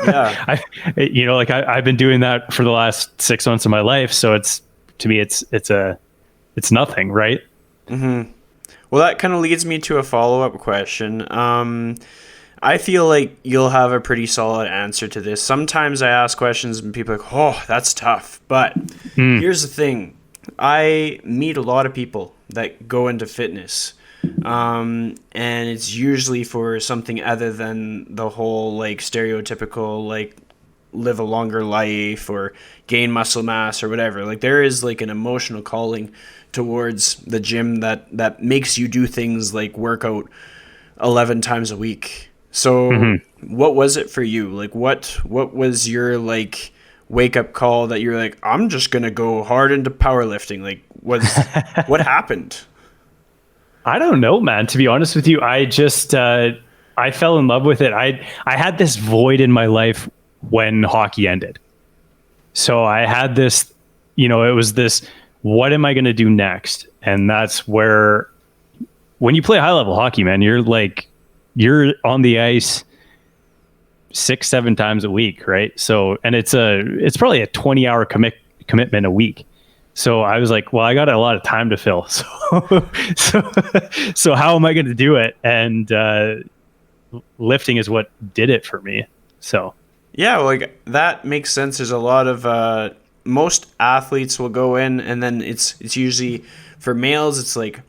Yeah. I've been doing that for the last 6 months of my life. So to me, it's nothing, right? Mm-hmm. Well, that kind of leads me to a follow-up question. I feel like you'll have a pretty solid answer to this. Sometimes I ask questions and people are like, oh, that's tough. But here's the thing. I meet a lot of people that go into fitness. And it's usually for something other than the whole like stereotypical like live a longer life or gain muscle mass or whatever. Like there is like an emotional calling towards the gym that makes you do things like work out 11 times a week. So what was it for you? Like what was your like wake up call that you're like, I'm just going to go hard into powerlifting? Like what happened? I don't know, man. To be honest with you, I just I fell in love with it. I had this void in my life when hockey ended. So I had this, it was this, what am I going to do next? And that's where, when you play high level hockey, man, you're on the ice 6-7 times a week, right? So, and it's probably a 20-hour commitment a week. So I was like, well, I got a lot of time to fill. So how am I going to do it? And lifting is what did it for me. So yeah, well, like that makes sense. There's a lot of most athletes will go in, and then it's usually for males. It's like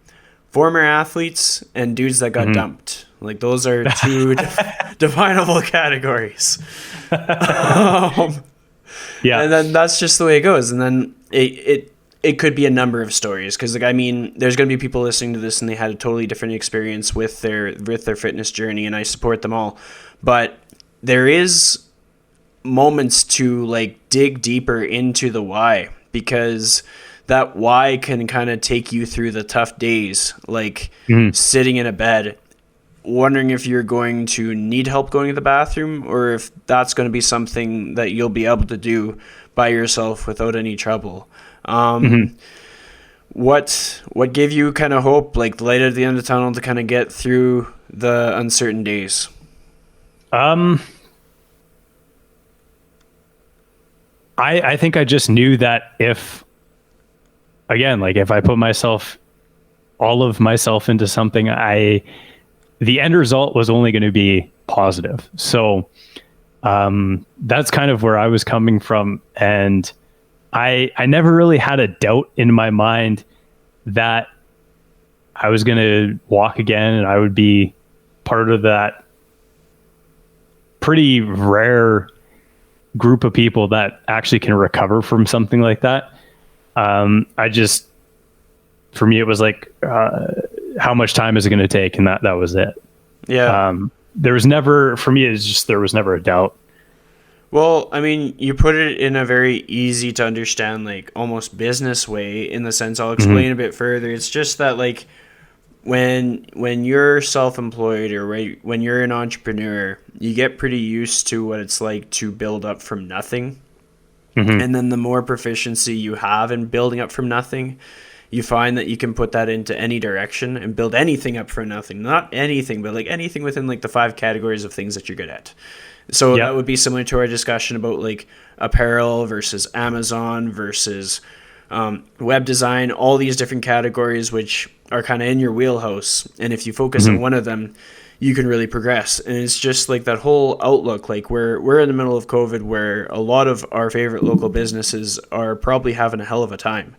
former athletes and dudes that got dumped. Like those are two definable categories. Yeah, and then that's just the way it goes. And then it could be a number of stories, because like I mean, there's going to be people listening to this and they had a totally different experience with their fitness journey, and I support them all. But there is moments to like dig deeper into the why, because that why can kind of take you through the tough days, like sitting in a bed wondering if you're going to need help going to the bathroom, or if that's going to be something that you'll be able to do by yourself without any trouble. What gave you kind of hope, like the light at the end of the tunnel, to kind of get through the uncertain days? I think I just knew that if I put all of myself into something, the end result was only going to be positive. So that's kind of where I was coming from. And I never really had a doubt in my mind that I was going to walk again and I would be part of that pretty rare group of people that actually can recover from something like that. For me, it was like, how much time is it going to take? And that was it. Yeah. There was never a doubt. Well, I mean, you put it in a very easy to understand, like almost business way, in the sense I'll explain a bit further. It's just that like when you're self-employed or when you're an entrepreneur, you get pretty used to what it's like to build up from nothing. Mm-hmm. And then the more proficiency you have in building up from nothing, you find that you can put that into any direction and build anything up from nothing. Not anything, but like anything within like the 5 categories of things that you're good at. So Yeah. that would be similar to our discussion about like apparel versus Amazon versus web design, all these different categories which are kind of in your wheelhouse. And if you focus on Mm-hmm. one of them, you can really progress. And it's just like that whole outlook. Like we're in the middle of COVID, where a lot of our favorite local businesses are probably having a hell of a time.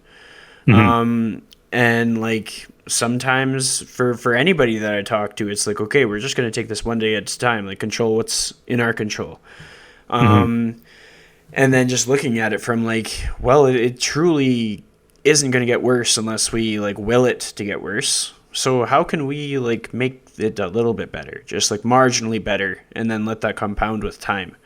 Mm-hmm. And like sometimes for anybody that I talk to, it's like, okay, we're just going to take this one day at a time, like control what's in our control. Mm-hmm. And then just looking at it from like, well, it truly isn't going to get worse unless we like will it to get worse. So how can we like make it a little bit better, just like marginally better, and then let that compound with time?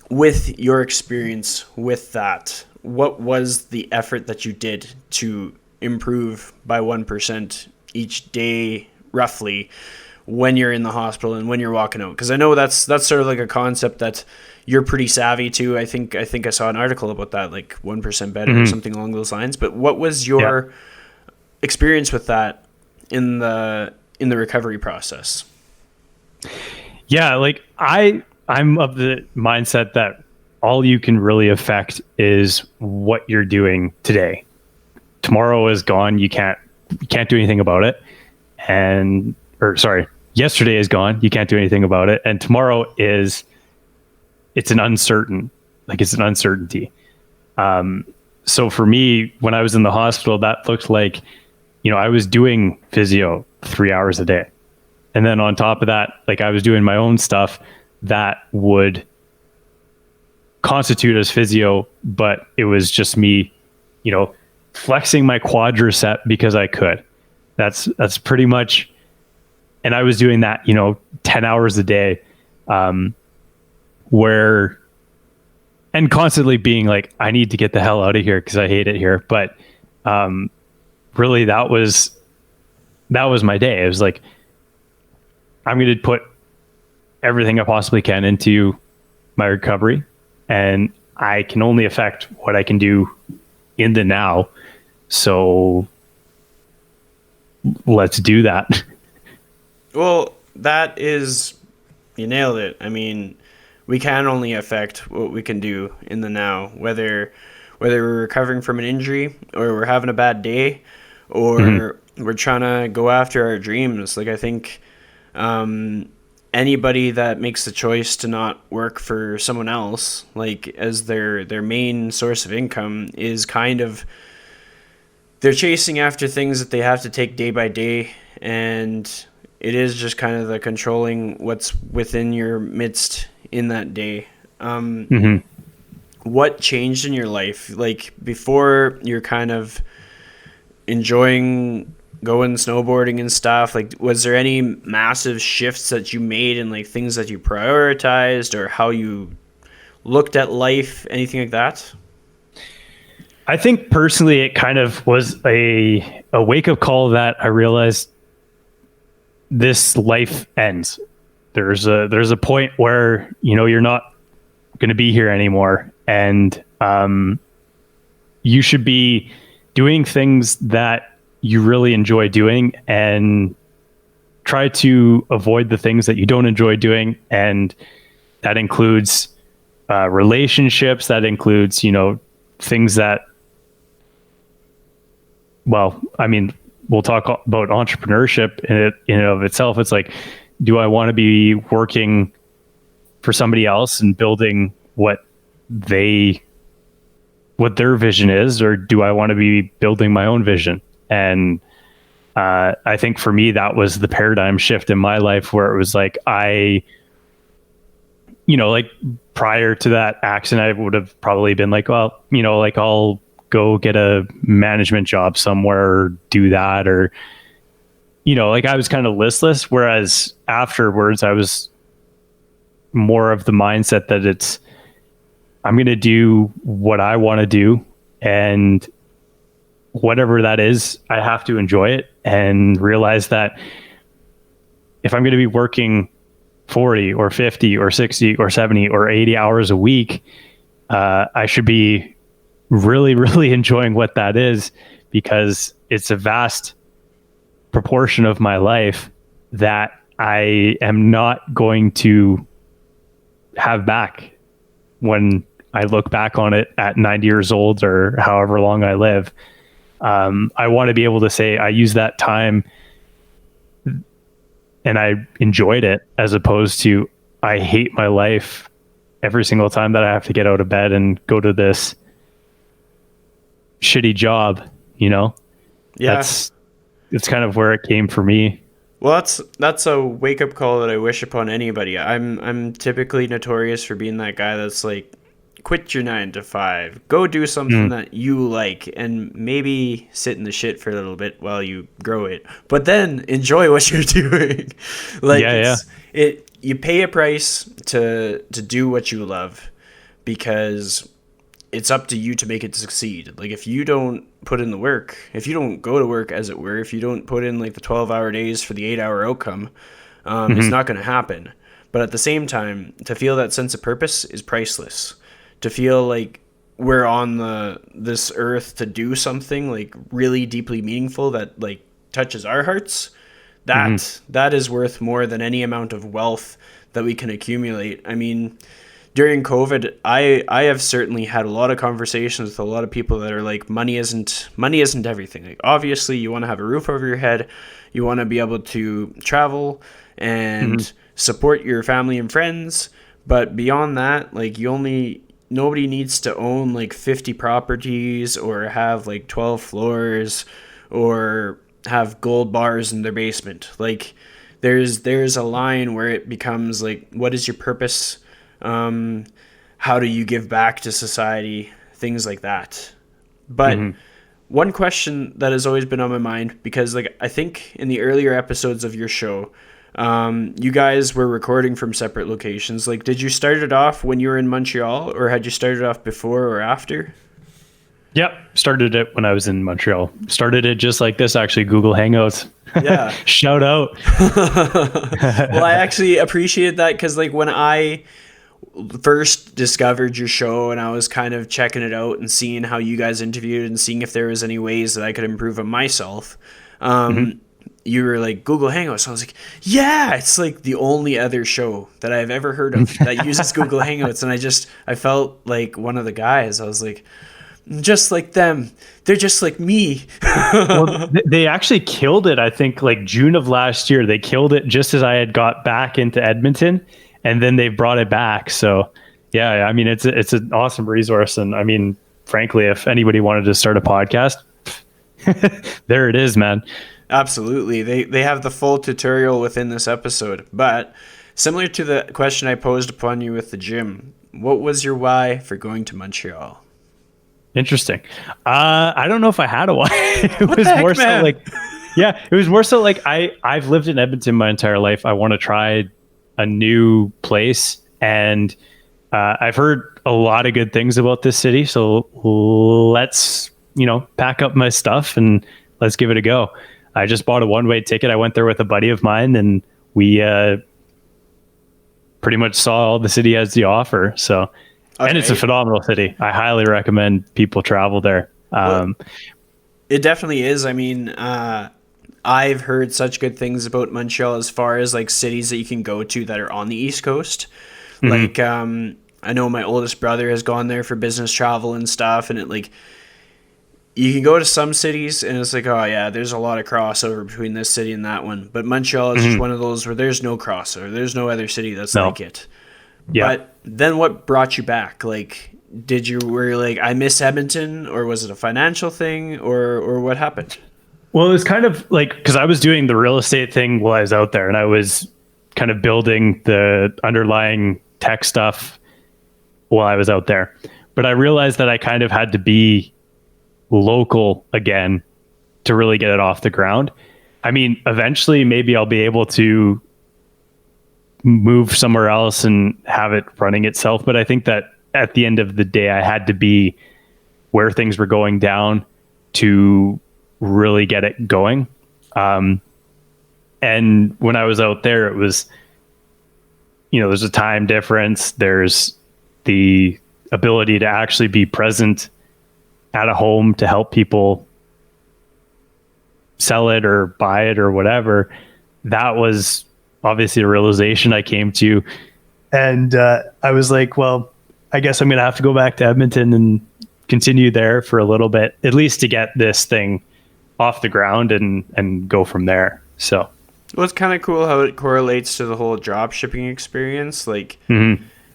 With your experience with that, what was the effort that you did to improve by 1% each day, roughly, when you're in the hospital and when you're walking out? Because I know that's sort of like a concept that you're pretty savvy to. I think I saw an article about that, like 1% better or Mm-hmm. something along those lines. But what was Yeah. your experience with that in the recovery process? Yeah, like I'm of the mindset that all you can really affect is what you're doing today. Tomorrow is gone. You can't do anything about it. And or sorry, yesterday is gone. You can't do anything about it. And tomorrow is it's an uncertainty. So for me, when I was in the hospital, that looked like, I was doing physio 3 hours a day. And then on top of that, like I was doing my own stuff that would constitute as physio, but it was just me, flexing my quadricep because I could. That's pretty much, and I was doing that, 10 hours a day, where, and constantly being like, I need to get the hell out of here because I hate it here. But really, that was my day. It was like, I'm going to put everything I possibly can into my recovery, and I can only affect what I can do in the now. So let's do that. Well, you nailed it. I mean, we can only affect what we can do in the now, whether we're recovering from an injury or we're having a bad day or we're trying to go after our dreams. Like I think anybody that makes the choice to not work for someone else, like as their main source of income, is kind of, they're chasing after things that they have to take day by day, and it is just kind of the controlling what's within your midst in that day. What changed in your life? Like before, you're kind of enjoying going snowboarding and stuff. Like, was there any massive shifts that you made in like things that you prioritized or how you looked at life, anything like that? I think personally, it kind of was a wake-up call that I realized this life ends. There's a point where, you're not going to be here anymore. And you should be doing things that you really enjoy doing and try to avoid the things that you don't enjoy doing. And that includes relationships. That includes, things that, well, I mean, we'll talk about entrepreneurship in and of itself. It's like, do I want to be working for somebody else and building what their vision is, or do I want to be building my own vision? And I think for me, that was the paradigm shift in my life, where it was like, like prior to that accident, I would have probably been like, well, like I'll go get a management job somewhere or do that, or, like I was kind of listless. Whereas afterwards, I was more of the mindset that I'm going to do what I want to do, and whatever that is, I have to enjoy it and realize that if I'm going to be working 40 or 50 or 60 or 70 or 80 hours a week, I should be really, really enjoying what that is, because it's a vast proportion of my life that I am not going to have back when I look back on it at 90 years old or however long I live. I want to be able to say I use that time and I enjoyed it, as opposed to I hate my life every single time that I have to get out of bed and go to this shitty job, you know? Yeah. It's kind of where it came for me. Well, that's a wake up call that I wish upon anybody. I'm typically notorious for being that guy that's like, quit your 9 to 5, go do something that you like, and maybe sit in the shit for a little bit while you grow it, but then enjoy what you're doing. Like, you pay a price to do what you love, because it's up to you to make it succeed. Like, if you don't put in the work, if you don't go to work, as it were, if you don't put in like the 12-hour days for the 8-hour outcome, it's not going to happen. But at the same time, to feel that sense of purpose is priceless. To feel like we're on this earth to do something like really deeply meaningful that like touches our hearts, that is worth more than any amount of wealth that we can accumulate. I mean, during COVID, I have certainly had a lot of conversations with a lot of people that are like, money isn't everything. Like, obviously you want to have a roof over your head, you want to be able to travel and support your family and friends, but beyond that, like, nobody needs to own like 50 properties or have like 12 floors or have gold bars in their basement. Like, there's a line where it becomes like, what is your purpose? How do you give back to society? Things like that. But one question that has always been on my mind, because like, I think in the earlier episodes of your show, you guys were recording from separate locations. Like, did you start it off when you were in Montreal, or had you started off before or after? Yep. Started it when I was in Montreal. Started it just like this, actually, Google Hangouts. Yeah. Shout out. Well, I actually appreciate that, because like, when I first discovered your show and I was kind of checking it out and seeing how you guys interviewed and seeing if there was any ways that I could improve on myself, you were like, Google Hangouts. So I was like, yeah, it's like the only other show that I've ever heard of that uses Google Hangouts. And I felt like one of the guys. I was like, just like them. They're just like me. Well, they actually killed it. I think like June of last year, they killed it just as I had got back into Edmonton, and then they brought it back. So yeah, I mean, it's an awesome resource. And I mean, frankly, if anybody wanted to start a podcast, there it is, man. Absolutely. They have the full tutorial within this episode. But similar to the question I posed upon you with the gym, what was your why for going to Montreal? Interesting. I don't know if I had a why. It What was the heck, more so man? like, yeah, it was more so like I've lived in Edmonton my entire life. I want to try a new place, and I've heard a lot of good things about this city. So let's, pack up my stuff and let's give it a go. I just bought a one-way ticket. I went there with a buddy of mine, and we pretty much saw all the city has to offer. So, Okay. and it's a phenomenal city. I highly recommend people travel there. It definitely is. I mean, I've heard such good things about Montreal as far as like cities that you can go to that are on the East Coast. Like, I know my oldest brother has gone there for business travel and stuff, and it like, you can go to some cities and it's like, oh yeah, there's a lot of crossover between this city and that one. But Montreal is just one of those where there's no crossover. There's no other city that's like it. Yeah. But then what brought you back? Like, were you like, I miss Edmonton, or was it a financial thing, or what happened? Well, it was kind of like, because I was doing the real estate thing while I was out there, and I was kind of building the underlying tech stuff while I was out there. But I realized that I kind of had to be local again to really get it off the ground. I mean, eventually maybe I'll be able to move somewhere else and have it running itself. But I think that at the end of the day, I had to be where things were going down to really get it going. And when I was out there, it was, there's a time difference. There's the ability to actually be present at a home to help people sell it or buy it or whatever. That was obviously a realization I came to. And I was like, well, I guess I'm going to have to go back to Edmonton and continue there for a little bit, at least to get this thing off the ground and go from there. So. Well, it's kind of cool how it correlates to the whole drop shipping experience. Like,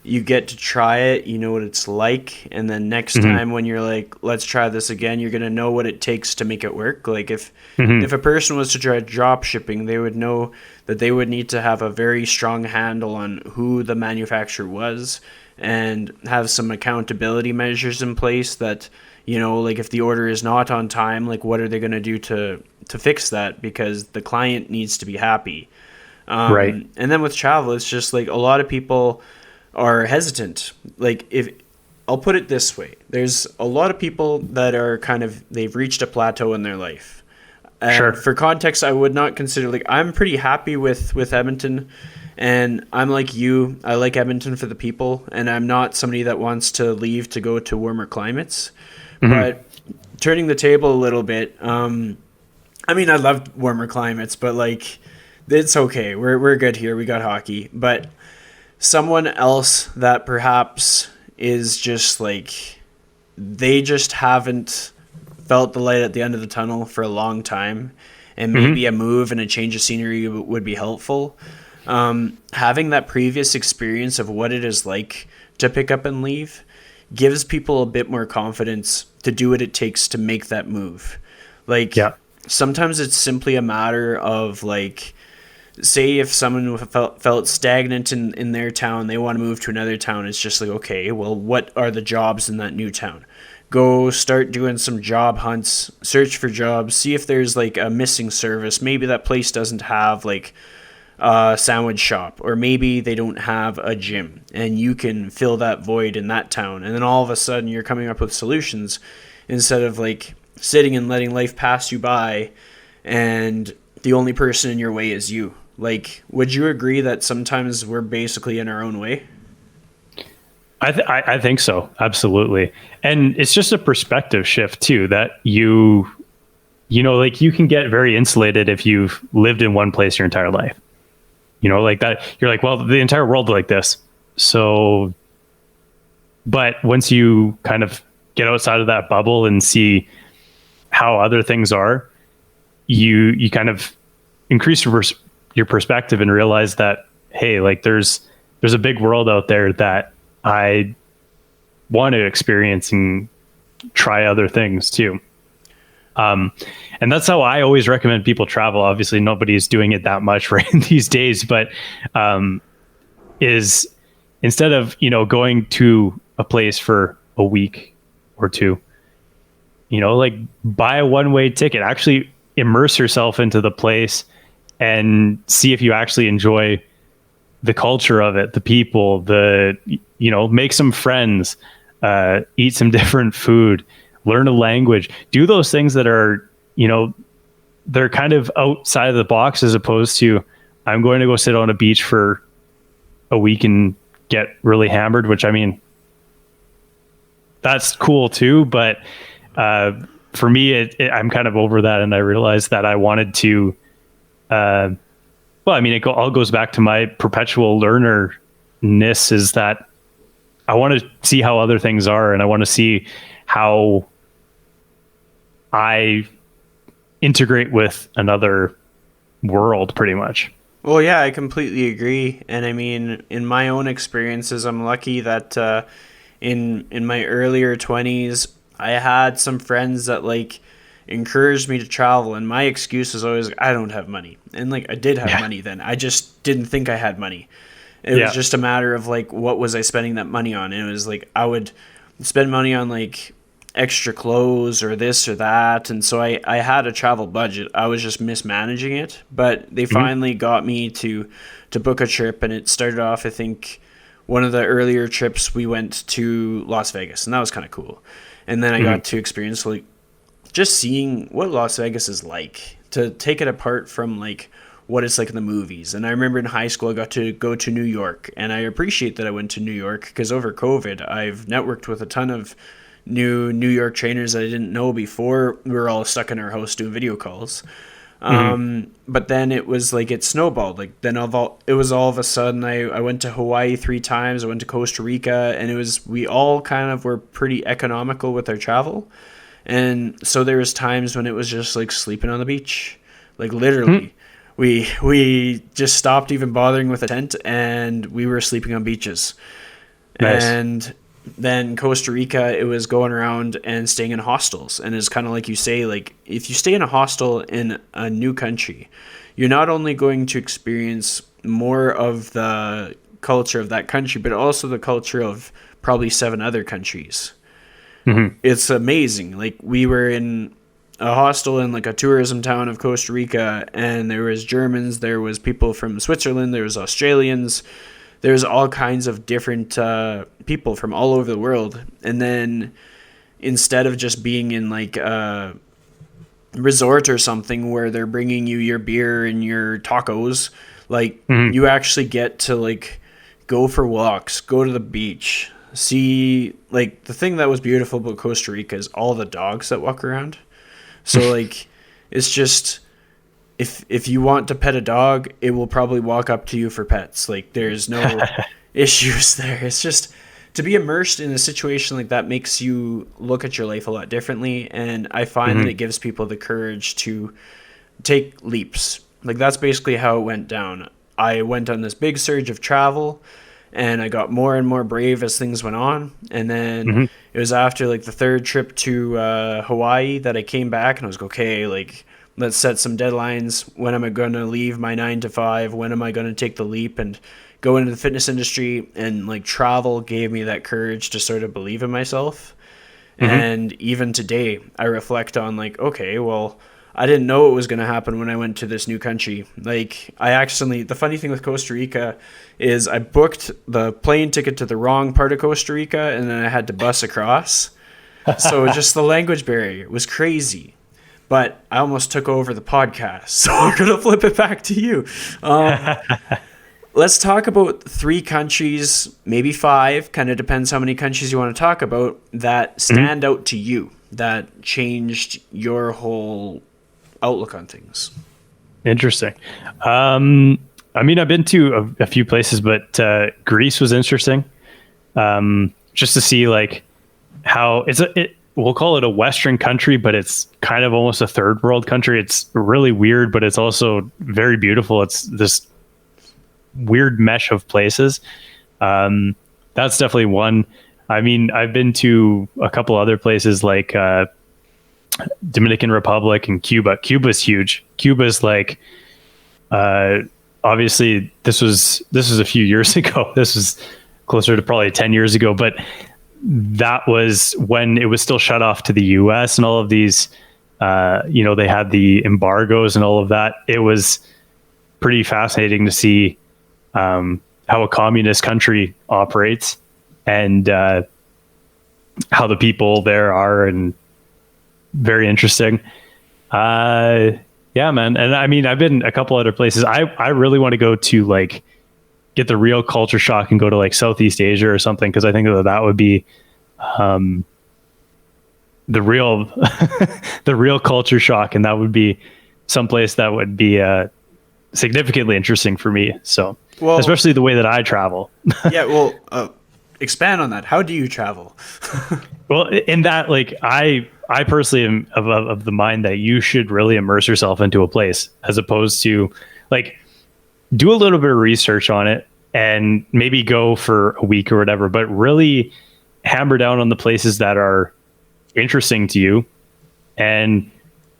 you get to try it, you know what it's like, and then next time when you're like, let's try this again, you're going to know what it takes to make it work. Like, if a person was to try drop shipping, they would know that they would need to have a very strong handle on who the manufacturer was and have some accountability measures in place that, like if the order is not on time, like what are they going to do to fix that, because the client needs to be happy. Right. And then with travel, it's just like a lot of people are hesitant. Like, if I'll put it this way, there's a lot of people that are they've reached a plateau in their life. And sure. For context, I would not consider, like, I'm pretty happy with Edmonton, and I'm like you, I like Edmonton for the people, and I'm not somebody that wants to leave to go to warmer climates. But turning the table a little bit, I mean, I love warmer climates, but like, it's okay. We're good here. We got hockey. But someone else that perhaps is just like, they just haven't felt the light at the end of the tunnel for a long time, and maybe a move and a change of scenery would be helpful. Having that previous experience of what it is like to pick up and leave gives people a bit more confidence to do what it takes to make that move. Like, sometimes it's simply a matter of, like, say if someone felt stagnant in their town, they want to move to another town. It's just like, okay, well, what are the jobs in that new town? Go start doing some job hunts, search for jobs, see if there's like a missing service. Maybe that place doesn't have like a sandwich shop, or maybe they don't have a gym, and you can fill that void in that town. And then all of a sudden you're coming up with solutions instead of like sitting and letting life pass you by and the only person in your way is you. Like, would you agree that sometimes we're basically in our own way? I think so. Absolutely. And it's just a perspective shift too, that you like, you can get very insulated if you've lived in one place your entire life. Like that, you're like, well, the entire world like this. So, but once you kind of get outside of that bubble and see how other things are, you kind of increase your perspective and realize that, hey, like there's a big world out there that I want to experience and try other things too. And that's how I always recommend people travel. Obviously, nobody's doing it that much right these days, but is instead of going to a place for a week or two, like buy a one-way ticket. Actually, immerse yourself into the place and see if you actually enjoy the culture of it, the people, make some friends, eat some different food, learn a language, do those things that are, they're kind of outside of the box, as opposed to, I'm going to go sit on a beach for a week and get really hammered, which, I mean, that's cool too. But for me, I'm kind of over that. And I realized that I wanted to, it all goes back to my perpetual learnerness, is that I want to see how other things are, and I want to see how I integrate with another world, pretty much. Well, yeah, I completely agree. And I mean, in my own experiences, I'm lucky that in my earlier 20s, I had some friends that like encouraged me to travel, and my excuse was always, I don't have money. And like, I did have money then. I just didn't think I had money. It was just a matter of like, what was I spending that money on? And it was like, I would spend money on like extra clothes or this or that. And so I had a travel budget. I was just mismanaging it, but they finally got me to book a trip. And it started off, I think, one of the earlier trips we went to Las Vegas, and that was kind of cool. And then I got to experience like just seeing what Las Vegas is like, to take it apart from like what it's like in the movies. And I remember in high school I got to go to New York, and I appreciate that I went to New York because over COVID I've networked with a ton of New York trainers that I didn't know before. We were all stuck in our house doing video calls. But then it was like it snowballed. Like then it was all of a sudden I went to Hawaii 3 times. I went to Costa Rica, and we all kind of were pretty economical with our travel. And so there was times when it was just like sleeping on the beach, like literally. We just stopped even bothering with a tent, and we were sleeping on beaches. Nice. And then Costa Rica, it was going around and staying in hostels. And it's kind of like you say, like if you stay in a hostel in a new country, you're not only going to experience more of the culture of that country, but also the culture of probably 7 other countries. It's amazing. Like we were in a hostel in like a tourism town of Costa Rica, and there was Germans, there was people from Switzerland, there was Australians, there's all kinds of different people from all over the world. And then instead of just being in like a resort or something where they're bringing you your beer and your tacos, like you actually get to like go for walks, go to the beach, see, like the thing that was beautiful about Costa Rica is all the dogs that walk around. So like it's just, if you want to pet a dog, it will probably walk up to you for pets. Like there's no issues there. It's just to be immersed in a situation like that makes you look at your life a lot differently. And I find that it gives people the courage to take leaps. Like that's basically how it went down. I went on this big surge of travel, and I got more and more brave as things went on. And then it was after like the 3rd trip to Hawaii that I came back, and I was like, okay, like let's set some deadlines. When am I going to leave my 9 to 5? When am I going to take the leap and go into the fitness industry? And like travel gave me that courage to sort of believe in myself. And even today I reflect on like, okay, well, I didn't know it was going to happen when I went to this new country. Like the funny thing with Costa Rica is I booked the plane ticket to the wrong part of Costa Rica, and then I had to bus across. So just the language barrier was crazy. But I almost took over the podcast, so I'm going to flip it back to you. Let's talk about 3 countries, maybe 5, kind of depends how many countries you want to talk about, that stand out to you, that changed your whole outlook on things. Interesting. I mean, I've been to a few places, but Greece was interesting. Just to see like how we'll call it a Western country, but it's kind of almost a 3rd world country. It's really weird, but it's also very beautiful. It's this weird mesh of places. That's definitely one. I mean, I've been to a couple other places like Dominican Republic and Cuba. Cuba's huge. Cuba's like, obviously this was a few years ago. This was closer to probably 10 years ago, but that was when it was still shut off to the US and all of these, they had the embargoes and all of that. It was pretty fascinating to see how a communist country operates and how the people there are, and very interesting. Yeah, man. And I mean, I've been a couple other places. I really want to go to like get the real culture shock and go to like Southeast Asia or something, because I think that would be the real the real culture shock, and that would be someplace that would be significantly interesting for me. So, well, especially the way that I travel. Yeah, well, expand on that. How do you travel? Well, in that, like, I personally am of the mind that you should really immerse yourself into a place, as opposed to like do a little bit of research on it and maybe go for a week or whatever, but really hammer down on the places that are interesting to you, and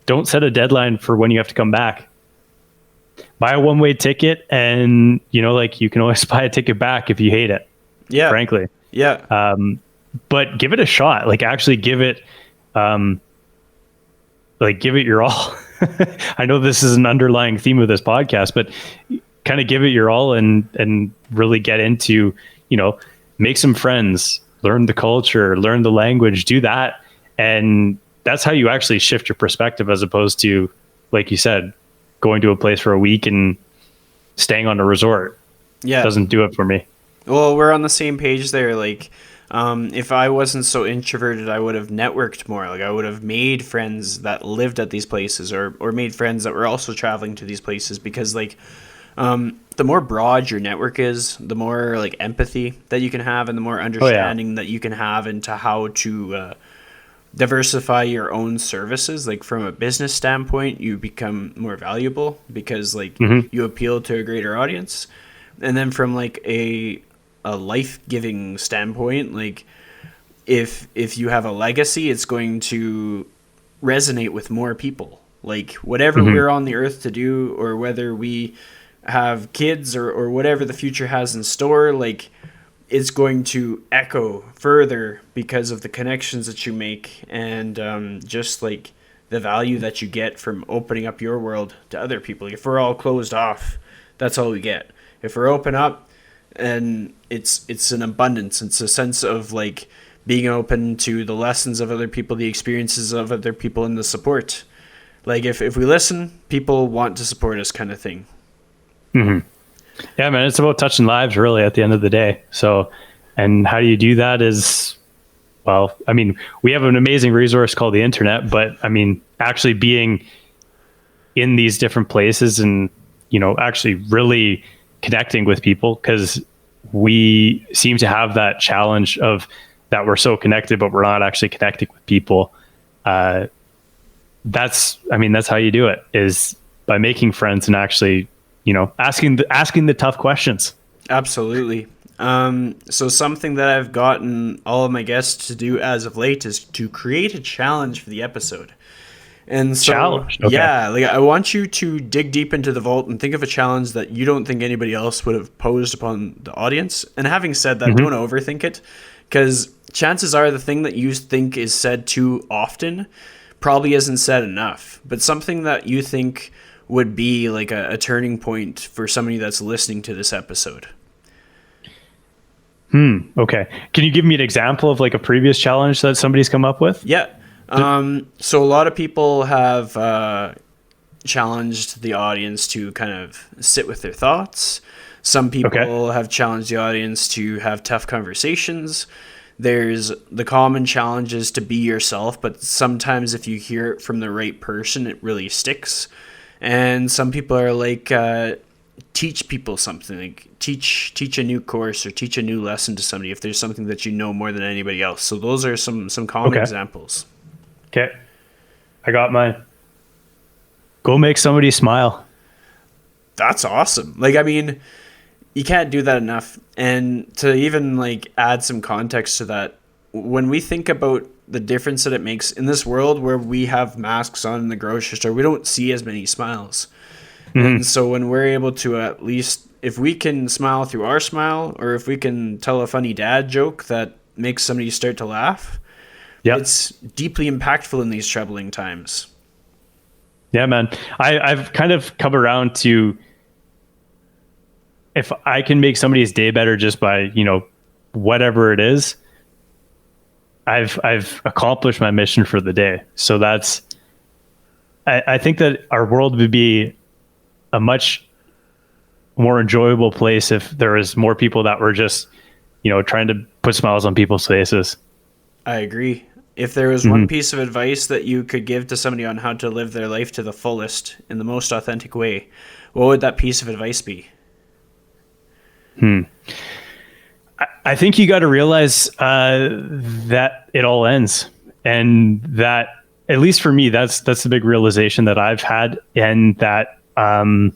don't set a deadline for when you have to come back. Buy a one-way ticket, and like you can always buy a ticket back if you hate it. Yeah, frankly. Yeah. But give it a shot. Like actually give it your all. I know this is an underlying theme of this podcast, but kind of give it your all and really get into, make some friends, learn the culture, learn the language, do that, and that's how you actually shift your perspective, as opposed to, like you said, going to a place for a week and staying on a resort. Yeah. Doesn't do it for me. Well, we're on the same page there. Like, if I wasn't so introverted, I would have networked more. Like, I would have made friends that lived at these places, or made friends that were also traveling to these places. Because, like, the more broad your network is, the more like empathy that you can have, and the more understanding that you can have into how to diversify your own services. Like from a business standpoint, you become more valuable because like you appeal to a greater audience. And then from like a life-giving standpoint, like if you have a legacy, it's going to resonate with more people. Like whatever we're on the earth to do, or whether we have kids or whatever the future has in store, like it's going to echo further because of the connections that you make, and just like the value that you get from opening up your world to other people. If we're all closed off, that's all we get. If we're open up, and it's an abundance. It's a sense of like being open to the lessons of other people, the experiences of other people, and the support. Like if we listen, people want to support us, kind of thing. Yeah, man, it's about touching lives really at the end of the day. So, and how do you do that is, well, I mean, we have an amazing resource called the internet, but I mean, actually being in these different places and, you know, actually really connecting with people, because we seem to have that challenge of that we're so connected, but we're not actually connecting with people. That's how you do it, is by making friends and actually, you know, asking the tough questions. Absolutely. So something that I've gotten all of my guests to do as of late is to create a challenge for the episode. And so, challenge. Okay. Yeah, like I want you to dig deep into the vault and think of a challenge that you don't think anybody else would have posed upon the audience. And having said that, don't overthink it, because chances are the thing that you think is said too often probably isn't said enough. But something that you think would be like a turning point for somebody that's listening to this episode. Okay. Can you give me an example of like a previous challenge that somebody's come up with? Yeah. So a lot of people have challenged the audience to kind of sit with their thoughts. Some people have challenged the audience to have tough conversations. There's the common challenges to be yourself, but sometimes if you hear it from the right person, it really sticks. And some people are like, teach people something, like teach a new course or teach a new lesson to somebody if there's something that you know more than anybody else. So those are some common examples. Okay. I got mine. Go make somebody smile. That's awesome. Like, I mean, you can't do that enough. And to even like add some context to that, when we think about the difference that it makes in this world where we have masks on in the grocery store, we don't see as many smiles. And so when we're able to, at least if we can smile through our smile, or if we can tell a funny dad joke that makes somebody start to laugh, it's deeply impactful in these troubling times. Yeah, man. I've kind of come around to, if I can make somebody's day better just by, you know, whatever it is, I've accomplished my mission for the day. So that's, I think that our world would be a much more enjoyable place if there was more people that were just, you know, trying to put smiles on people's faces. I agree. If there was one piece of advice that you could give to somebody on how to live their life to the fullest in the most authentic way, what would that piece of advice be? I think you got to realize that it all ends, and that, at least for me, that's the big realization that I've had, and that I've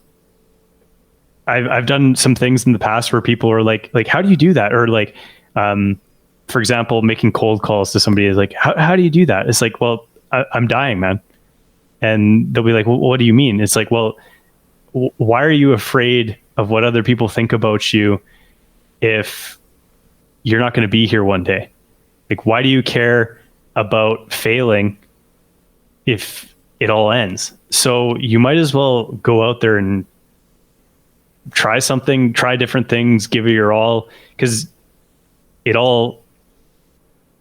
done some things in the past where people are like, how do you do that? Or like, for example, making cold calls to somebody is like, how do you do that? It's like, well, I'm dying, man. And they'll be like, well, what do you mean? It's like, well, why are you afraid of what other people think about you if you're not going to be here one day? Like, why do you care about failing if it all ends? So you might as well go out there and try something, try different things, give it your all, because it all,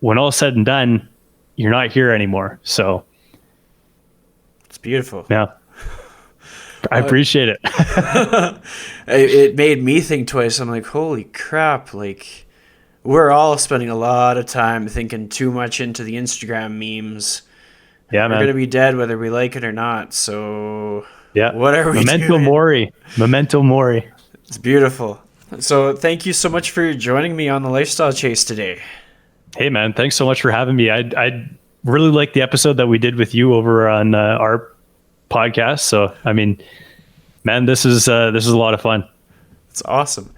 when all said and done, you're not here anymore. So It's beautiful. yeah, I appreciate it. It made me think twice. I'm like, holy crap, like we're all spending a lot of time thinking too much into the Instagram memes. Yeah, We're man. gonna be dead whether we like it or not. So Yeah. what are we Memento doing? mori. Memento mori. It's beautiful. So thank you so much for joining me on the Lifestyle Chase today. Hey, man. Thanks so much for having me. I really liked the episode that we did with you over on our podcast. So, I mean, man, this is a lot of fun. It's awesome.